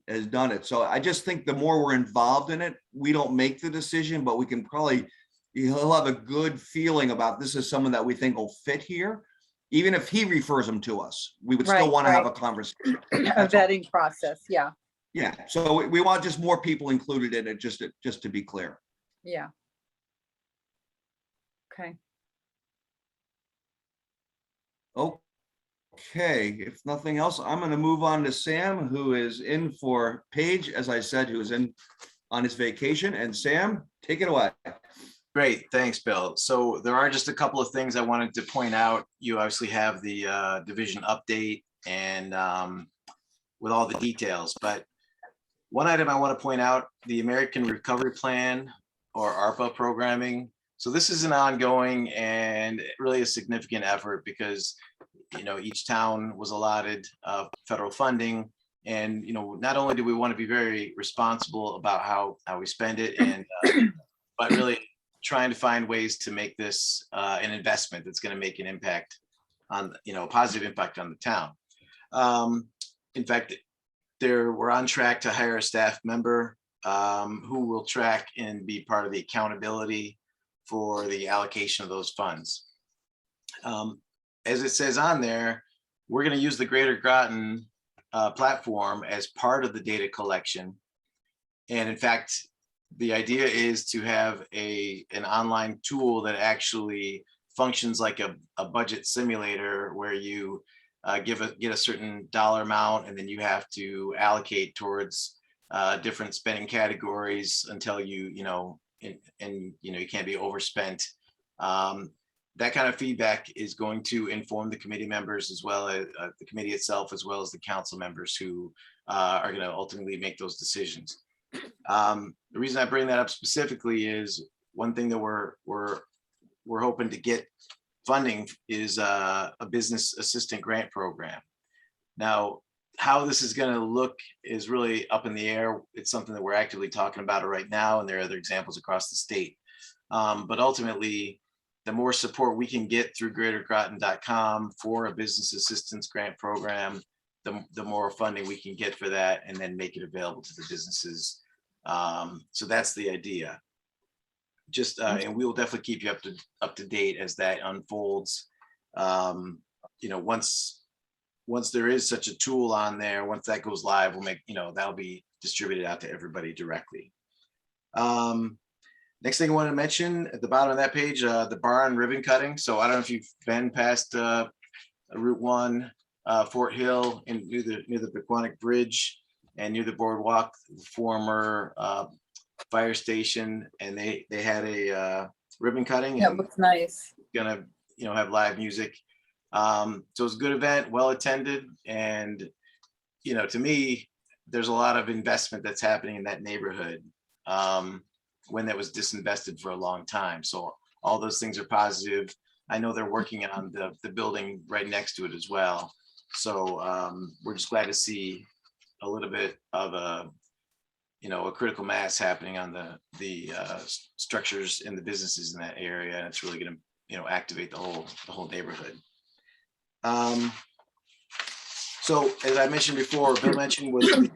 has done it. So I just think the more we're involved in it, we don't make the decision, but we can probably, he'll have a good feeling about this is someone that we think will fit here. Even if he refers them to us, we would still Right, want to have right. a conversation. A That's all. vetting process, yeah, Yeah, so we want just more people included in it, just to be clear. yeah. Okay, Okay, if nothing else, I'm gonna move on to Sam, who is in for Paige, as I said, who is in on his vacation. And Sam, take it away. Great, thanks, Bill. So there are just a couple of things I wanted to point out. You obviously have the division update and with all the details, but one item I want to point out, the American Recovery Plan or ARPA programming. So this is an ongoing and really a significant effort because, you know, each town was allotted federal funding. And, you know, not only do we want to be very responsible about how we spend it and, but really trying to find ways to make this an investment that's going to make an impact on, you know, a positive impact on the town. In fact, we're on track to hire a staff member who will track and be part of the accountability for the allocation of those funds. As it says on there, we're going to use the Greater Groton platform as part of the data collection. And in fact, the idea is to have an online tool that actually functions like a budget simulator where you get a certain dollar amount and then you have to allocate towards different spending categories until you can't be overspent. That kind of feedback is going to inform the committee members as well as the committee itself, as well as the council members who are going to ultimately make those decisions. The reason I bring that up specifically is one thing that we're hoping to get funding is a business assistant grant program. Now, how this is going to look is really up in the air. It's something that we're actively talking about right now, and there are other examples across the state. But ultimately, the more support we can get through greatergroton.com for a business assistance grant program, the more funding we can get for that and then make it available to the businesses. So that's the idea. And we will definitely keep you up to date as that unfolds. Once there is such a tool on there, once that goes live, we'll make, that'll be distributed out to everybody directly. Next thing I wanted to mention at the bottom of that page, the barn ribbon cutting. So I don't know if you've been past Route 1, Fort Hill, and near the Pequannock Bridge and near the boardwalk, the former fire station, and they had a ribbon cutting. that looks nice. Gonna have live music. So it was a good event, well attended, and to me, there's a lot of investment that's happening in that neighborhood when that was disinvested for a long time. So all those things are positive. I know they're working on the building right next to it as well. So we're just glad to see a little bit of a critical mass happening on the structures and the businesses in that area. And it's really going to activate the whole neighborhood. So as I mentioned before, Bill mentioned was the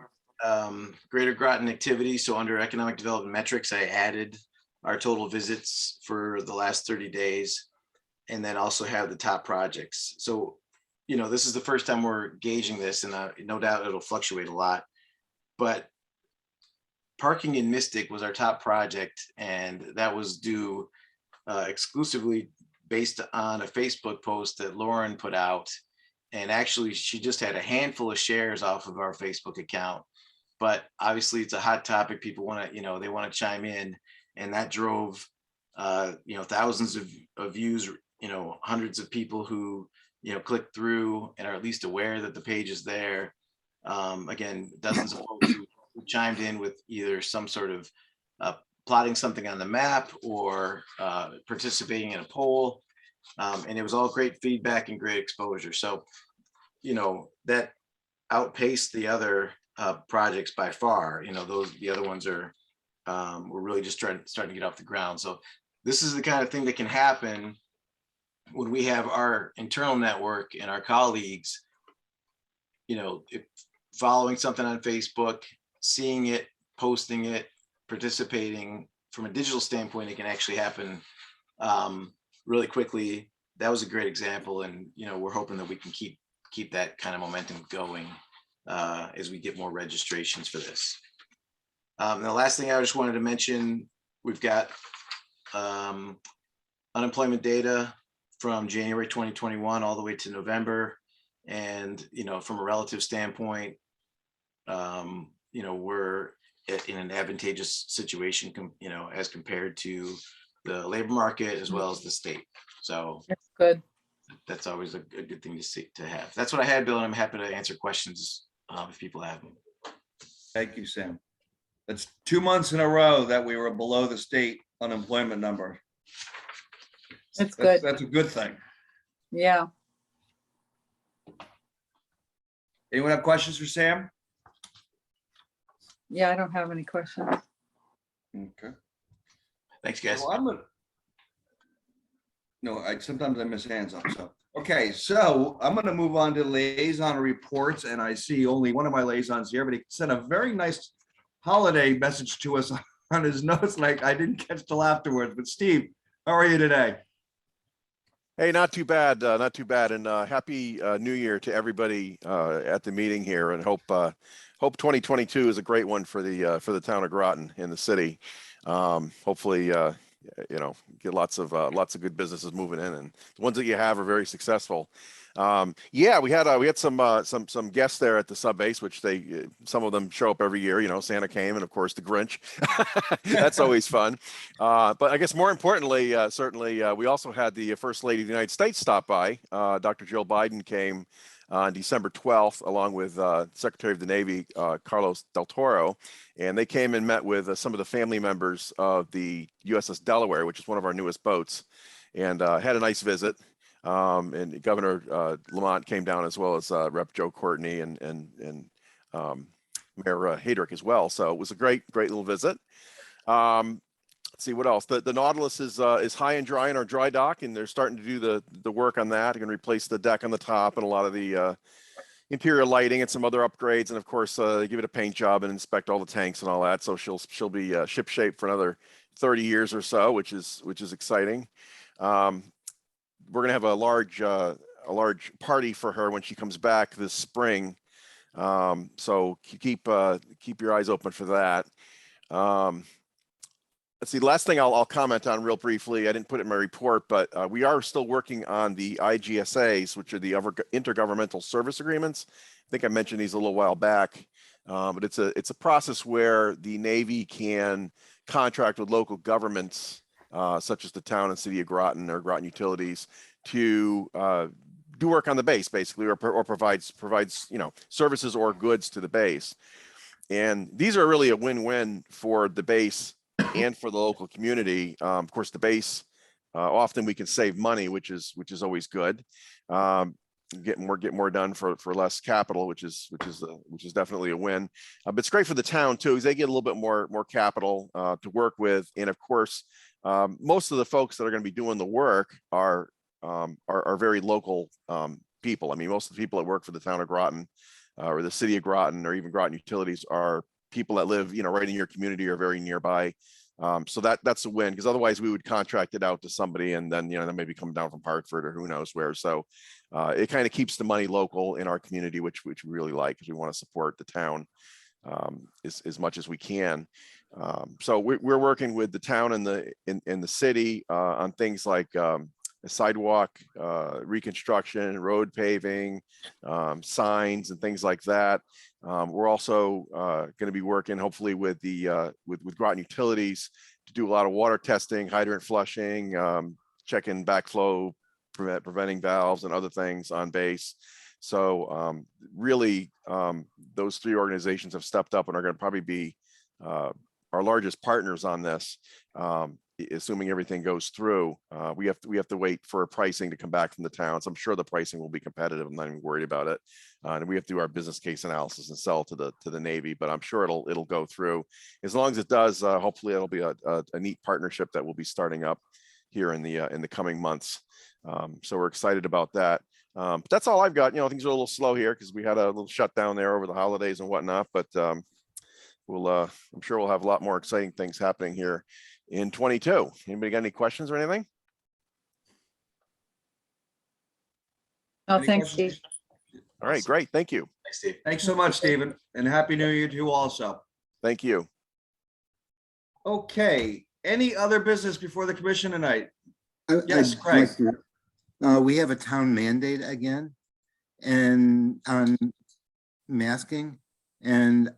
Greater Groton activity. So under economic development metrics, I added our total visits for the last 30 days, and then also have the top projects. So, this is the first time we're gauging this, and no doubt it'll fluctuate a lot, but parking in Mystic was our top project, and that was due exclusively based on a Facebook post that Lauren put out. And actually, she just had a handful of shares off of our Facebook account. But obviously, it's a hot topic. People want to, they want to chime in, and that drove, thousands of views. Hundreds of people who, click through and are at least aware that the page is there. Again, dozens of folks who chimed in with either some sort of plotting something on the map or participating in a poll. And it was all great feedback and great exposure. So, that outpaced the other projects by far. The other ones are we're really just starting to get off the ground. So this is the kind of thing that can happen when we have our internal network and our colleagues, if following something on Facebook, seeing it, posting it, participating. From a digital standpoint, it can actually happen really quickly. That was a great example, and we're hoping that we can keep that kind of momentum going as we get more registrations for this. And the last thing I just wanted to mention, we've got unemployment data from January 2021 all the way to November. And, from a relative standpoint, we're in an advantageous situation, as compared to the labor market as well as the state. So That's good. that's always a good thing to have. That's what I had, Bill, and I'm happy to answer questions if people have them. Thank you, Sam. That's 2 months in a row that we were below the state unemployment number. That's good. That's a good thing. Yeah. Anyone have questions for Sam? Yeah, I don't have any questions. Okay. Thanks, guys. Well, sometimes I miss hands up, so. Okay, so I'm gonna move on to liaison reports, and I see only one of my liaisons here, but he sent a very nice holiday message to us on his notes, like I didn't catch till afterwards. But Steve, how are you today? Hey, not too bad, not too bad, and happy New Year to everybody at the meeting here, and hope 2022 is a great one for the town of Groton in the city. Hopefully, get lots of good businesses moving in, and the ones that you have are very successful. Yeah, we had some guests there at the sub base, which some of them show up every year. Santa came, and of course the Grinch. That's always fun. But I guess more importantly, certainly we also had the First Lady of the United States stop by. Dr. Jill Biden came on December 12th, along with Secretary of the Navy Carlos Del Toro, and they came and met with some of the family members of the USS Delaware, which is one of our newest boats, and had a nice visit. And Governor Lamont came down, as well as Rep. Joe Courtney and Mayor Hadrick as well. So it was a great little visit. Let's see what else. The Nautilus is high and dry in our dry dock, and they're starting to do the work on that. They're going to replace the deck on the top and a lot of the interior lighting and some other upgrades, and of course give it a paint job and inspect all the tanks and all that. So she'll be ship shape for another 30 years or so, which is exciting. We're gonna have a large party for her when she comes back this spring. So keep your eyes open for that. Let's see. Last thing I'll comment on real briefly. I didn't put it in my report, but we are still working on the IGSAs, which are the intergovernmental service agreements. I think I mentioned these a little while back, but it's a process where the Navy can contract with local governments, such as the town and city of Groton or Groton Utilities, to do work on the base, basically, or provides services or goods to the base. And these are really a win-win for the base and for the local community. Of course, the base, often we can save money, which is always good. Get more done for less capital, which is definitely a win. But it's great for the town too, because they get a little bit more capital to work with. And of course, most of the folks that are going to be doing the work are very local people. I mean, most of the people that work for the town of Groton or the city of Groton or even Groton Utilities are people that live, right in your community or very nearby. So that's a win, because otherwise we would contract it out to somebody, and then they maybe come down from Hartford or who knows where. So it kind of keeps the money local in our community, which we really like, because we want to support the town as much as we can. So we're working with the town and the city on things like sidewalk reconstruction, road paving, signs, and things like that. We're also going to be working, hopefully, with Groton Utilities to do a lot of water testing, hydrant flushing, checking backflow, preventing valves, and other things on base. So really, those three organizations have stepped up and are going to probably be our largest partners on this. assuming everything goes through, we have to wait for pricing to come back from the towns. I'm sure the pricing will be competitive. I'm not even worried about it. And we have to do our business case analysis and sell to the Navy, but I'm sure it'll go through. As long as it does, hopefully it'll be a neat partnership that will be starting up here in the coming months. So we're excited about that. But that's all I've got. Things are a little slow here because we had a little shutdown there over the holidays and whatnot, but I'm sure we'll have a lot more exciting things happening here in 22. Anybody got any questions or anything? Oh, Any thanks, questions? Steve. All right, great. Thank you. Thanks, Steve. Thanks so much, Stephen, and Happy New Year to you also. Thank you. Okay, any other business before the commission tonight? Yes, I'd Craig. like we have a town mandate again and on masking. And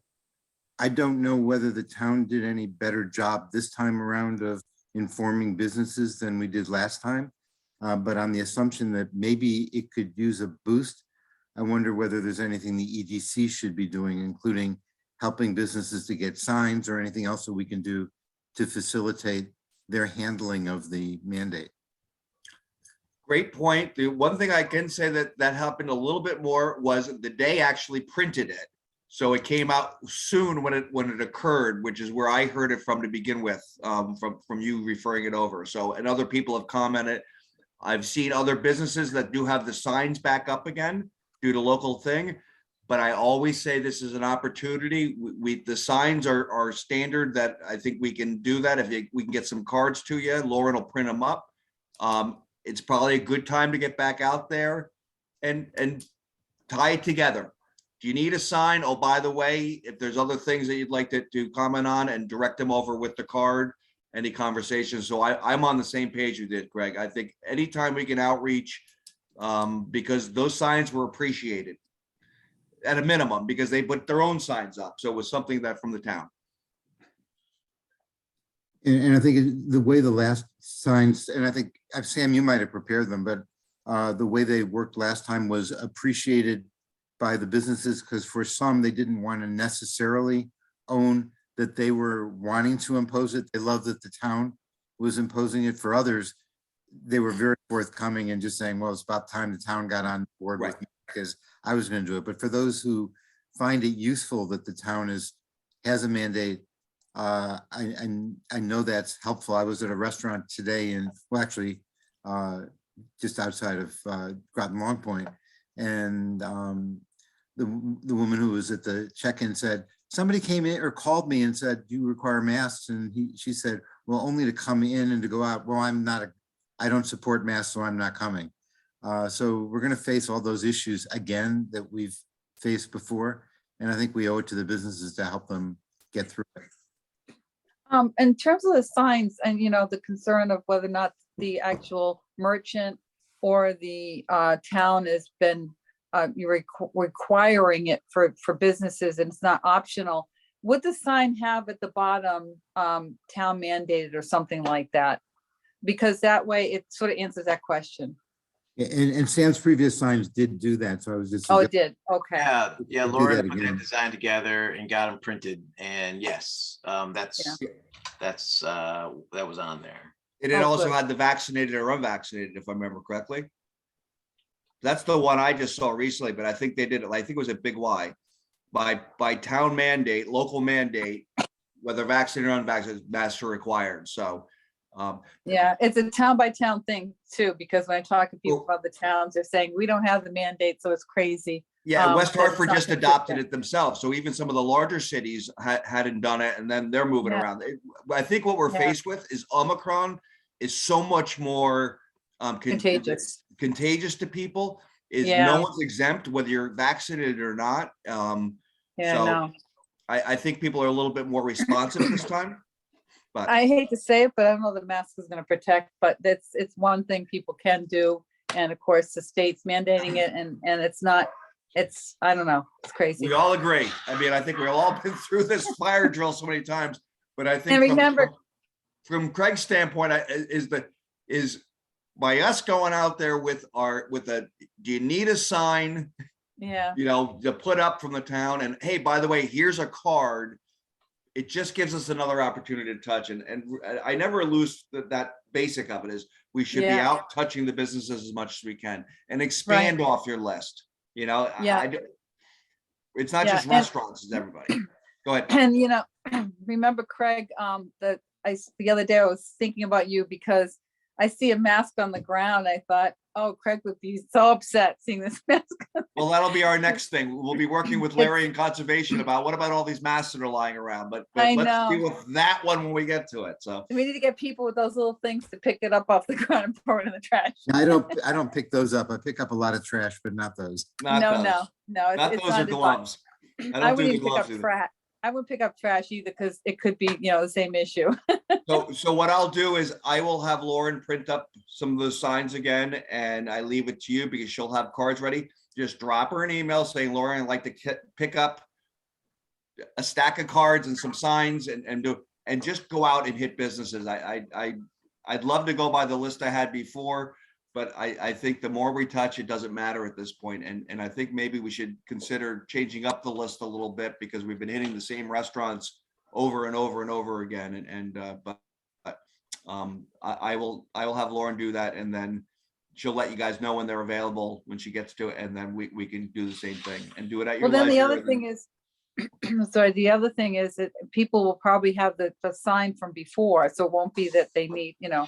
I don't know whether the town did any better job this time around of informing businesses than we did last time. But on the assumption that maybe it could use a boost, I wonder whether there's anything the EDC should be doing, including helping businesses to get signs or anything else that we can do to facilitate their handling of the mandate. Great point. The one thing I can say that happened a little bit more was the day actually printed it. So it came out soon when it occurred, which is where I heard it from to begin with, from you referring it over. So, and other people have commented. I've seen other businesses that do have the signs back up again due to local thing. But I always say this is an opportunity. The signs are standard that I think we can do that. If we can get some cards to you, Lauren will print them up. It's probably a good time to get back out there and tie it together. Do you need a sign? Oh, by the way, if there's other things that you'd like to comment on, and direct them over with the card, any conversations. So I'm on the same page you did, Greg. I think anytime we can outreach, because those signs were appreciated at a minimum, because they put their own signs up. So it was something that from the town. And I think the way the last signs, and I think Sam, you might have prepared them, but the way they worked last time was appreciated by the businesses, because for some, they didn't want to necessarily own that they were wanting to impose it. They loved that the town was imposing it. For others, they were very forthcoming and just saying, well, it's about time the town got on board with me because I was going to do it. But for those who find it useful that the town has a mandate, I know that's helpful. I was at a restaurant today just outside of Groton Long Point, and the woman who was at the check-in said, somebody came in or called me and said, do you require masks? And she said, well, only to come in and to go out. Well, I don't support masks, so I'm not coming. So we're going to face all those issues again that we've faced before. And I think we owe it to the businesses to help them get through it. In terms of the signs and, the concern of whether or not the actual merchant or the town has been requiring it for businesses and it's not optional, would the sign have at the bottom town mandated or something like that? Because that way it sort of answers that question. And Sam's previous signs did do that. So I was just. Oh, it did. Okay. Yeah, Do Lauren that put again. that design together and got them printed, and yes, that was on there. And it Oh, also good. had the vaccinated or unvaccinated, if I remember correctly. That's the one I just saw recently, but I think they did it. I think it was a Big Y by town mandate, local mandate, whether vaccinated or unvaccinated, masks are required. So. Yeah, it's a town by town thing too, because when I talk to people about the towns, they're saying we don't have the mandate, so it's crazy. Yeah, West but it's Hartford not just consistent. adopted it themselves. So even some of the larger cities hadn't done it, and then they're moving Yeah. around. I think what we're Yeah. faced with is Omicron is so much more Contagious. contagious to people. Is Yeah. no one's exempt whether you're vaccinated or not. Yeah, so no. I think people are a little bit more responsive this time. But I hate to say it, but I don't know the mask is going to protect, but it's one thing people can do. And of course, the state's mandating it and I don't know, it's crazy. we all agree. I mean, I think we've all been through this fire drill so many times. But I think And remember, from Craig's standpoint, is by us going out there with do you need a sign, yeah, to put up from the town? And hey, by the way, here's a card. it just gives us another opportunity to touch, and I never lose that basic of it is we should be Yeah. out touching the businesses as much as we can and expand off your list. You know, Yeah. it's not Yeah, just and- restaurants, it's everybody. Go ahead. And, you know, remember Craig, that the other day I was thinking about you because I see a mask on the ground. I thought, oh, Craig would be so upset seeing this mask. Well, that'll be our next thing. We'll be working with Larry and Conservation about what about all these masks that are lying around, but I let's know. deal with that one when we get to it, so. We need to get people with those little things to pick it up off the ground and throw it in the trash. I don't pick those up. I pick up a lot of trash, but not those. Not No, those. no, Not it's those not are as much. gloves. I I don't do wouldn't the even pick up gloves either. trash. I wouldn't pick up trash either because it could be, you know, the same issue. So what I'll do is I will have Lauren print up some of those signs again, and I leave it to you because she'll have cards ready. Just drop her an email saying, Lauren, I'd like to pick up a stack of cards and some signs and just go out and hit businesses. I'd love to go by the list I had before, but I think the more we touch, it doesn't matter at this point. And I think maybe we should consider changing up the list a little bit because we've been hitting the same restaurants over and over and over again. But I will have Lauren do that, and then she'll let you guys know when they're available when she gets to it, and then we can do the same thing and do it at your Well, then the leisure, other and thing is, sorry, the other thing is that people will probably have the sign from before, so it won't be that they need, you know.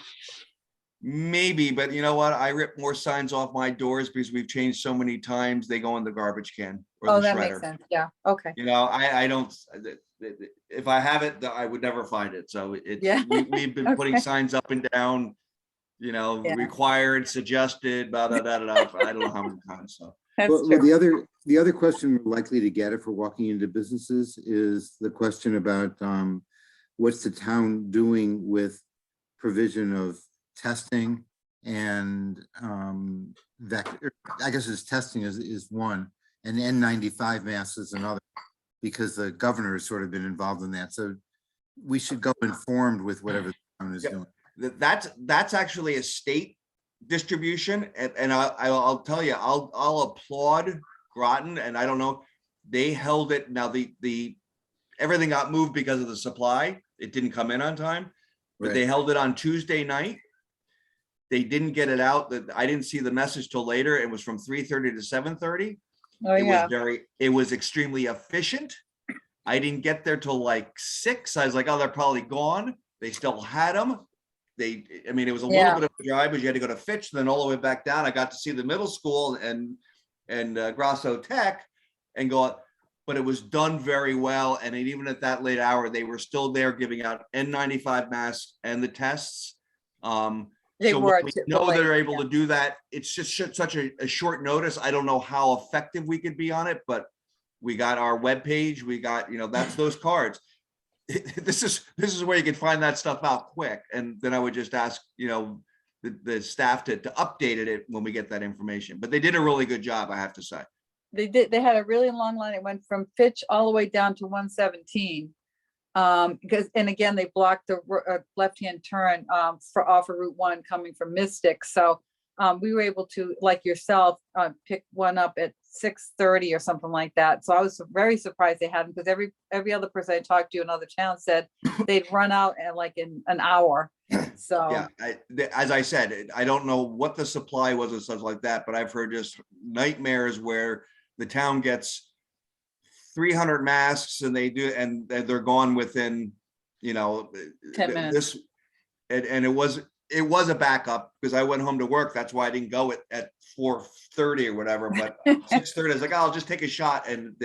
maybe, but you know what? I rip more signs off my doors because we've changed so many times. They go in the garbage can or Oh, the that makes shredder. sense. Yeah, okay. You know, I don't, if I have it, I would never find it. So Yeah. we've been putting Okay. signs up and down, you know, Yeah. required, suggested, blah, blah, blah, blah, blah. I don't know how many times, so. That's Well, true. the other question we're likely to get if we're walking into businesses is the question about what's the town doing with provision of testing and I guess it's testing is one, and N95 masks is another, because the governor has sort of been involved in that. So we should go informed with whatever the town is Yeah. doing. That's actually a state distribution, and I'll tell you, I'll applaud Groton, and I don't know, they held it. Now the everything got moved because of the supply. It didn't come in on time, but they Right. held it on Tuesday night. They didn't get it out. That I didn't see the message till later. It was from 3:30 to 7:30. Oh, It yeah. it was extremely efficient. I didn't get there till like 6. I was like, oh, they're probably gone. They still had them. I mean, it was a little Yeah. bit of a drive, but you had to go to Fitch, then all the way back down. I got to see the middle school and Grasso Tech and go, but it was done very well. And even at that late hour, they were still there giving out N95 masks and the tests. They So were we too know late, they're able yeah. to do that. It's just such a short notice. I don't know how effective we could be on it, but we got our webpage. We got, you know, that's those cards. This is where you can find that stuff out quick. And then I would just ask, you know, the staff to update it when we get that information. But they did a really good job, I have to say. They did, they had a really long line. It went from Fitch all the way down to 117. Because, and again, they blocked the left-hand turn for off of Route 1 coming from Mystic. So we were able to, like yourself, pick one up at 6:30 or something like that. So I was very surprised they hadn't, because every other person I talked to in other towns said they'd run out in an hour. So Yeah, as I said, I don't know what the supply was and stuff like that, but I've heard just nightmares where the town gets 300 masks and they're gone within, you know, 10 minutes. this, and it was a backup because I went home to work. That's why I didn't go at 4:30 or whatever, but 6:30, I was like, oh, I'll just take a shot. And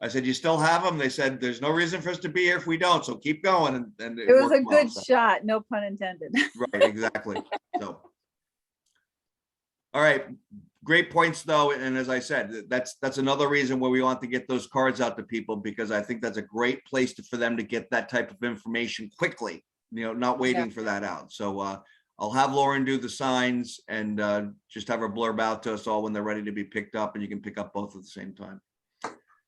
I said, you still have them? They said, there's no reason for us to be here if we don't. So keep going. And it was a worked well, good so. shot, no pun intended. Right, exactly. So. All right, great points though. And as I said, that's another reason why we want to get those cards out to people, because I think that's a great place for them to get that type of information quickly, you know, not waiting for that out. So I'll have Lauren do the signs and just have her blurb out to us all when they're ready to be picked up, and you can pick up both at the same time.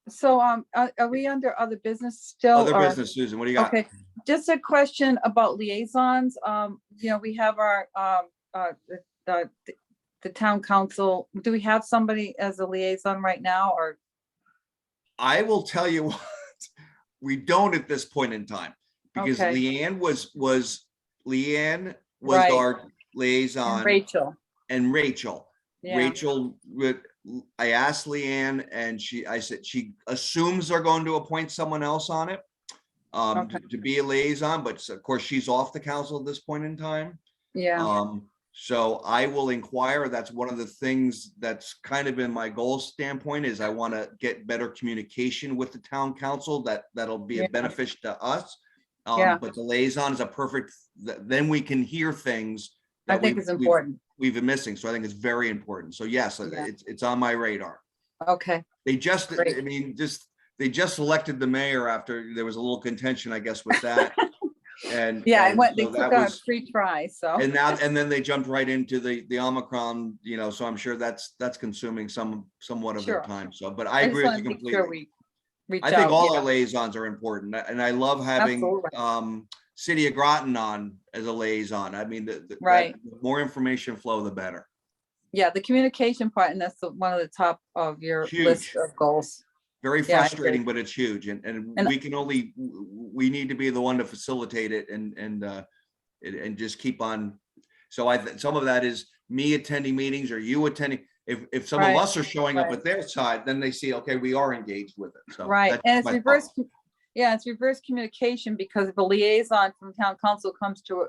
So are we under other business still? Other or- business, Susan, what do you got? Okay, just a question about liaisons. You know, we have our the town council. Do we have somebody as a liaison right now, or? I will tell you what, we don't at this point in time. Because Okay. Leanne was Right. our And liaison, Rachel, and Rachel. yeah, Rachel, I asked Leanne and I said, she assumes they're going to appoint someone else on it. Okay. To be a liaison, but of course she's off the council at this point in time. yeah, So I will inquire. That's one of the things that's kind of been my goal standpoint is I want to get better communication with the town council that'll be Yeah. a benefit to us. Yeah. But the liaison is a perfect, then we can hear things. I that think it's important. We've been missing. So I think it's very important. So yes, Yeah. it's on my radar. Okay, They just, Great. I mean, they just elected the mayor after there was a little contention, I guess, with that. And yeah, and they so took that a was, free try, so, and then they jumped right into the Omicron, so I'm sure that's consuming somewhat of their Sure. time. So, but I I just agree with want you to make sure completely. we reach I think out, all yeah. our liaisons are important, and I love having Absolutely. City of Groton on as a liaison. I mean, Right. the more information flow, the better. Yeah, the communication part, and that's one of the top of your list Huge. of goals. Very Yeah, I agree. frustrating, but it's huge, and And- we need to be the one to facilitate it and just keep on. So some of that is me attending meetings or you attending. If some of Right, us are showing up right. at their side, then they see, okay, we are engaged with it. So Right, that's and it's my reverse, thought. yeah, it's reverse communication because if a liaison from town council comes to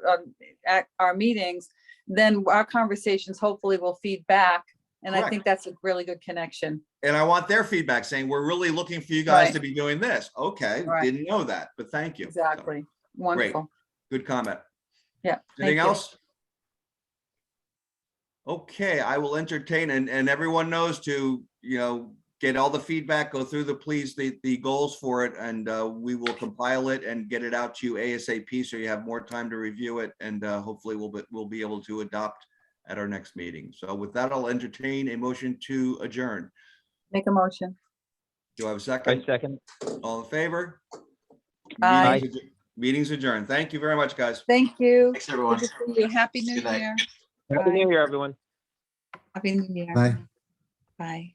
at our meetings, then our conversations hopefully will feed back. And I Correct. think that's a really good connection. And I want their feedback saying, we're really looking for you guys Right. to be doing this. Okay, Right. didn't know that, but thank you. So, Exactly. Wonderful. good comment. Yeah. thank Anything you. else? Okay, I will entertain and everyone knows to, get all the feedback, go through the goals for it, and we will compile it and get it out to you ASAP so you have more time to review it, and hopefully we'll be able to adopt at our next meeting. So with that, I'll entertain a motion to adjourn. Make a motion. Do I have a I second? second. All in favor? Aye. Meeting's adjourned. Thank you very much, guys. Thank you. Thanks, everyone. Good to see you. Happy New Good night. Year. Happy Bye. New Year, everyone. Happy New Year. Bye. Bye.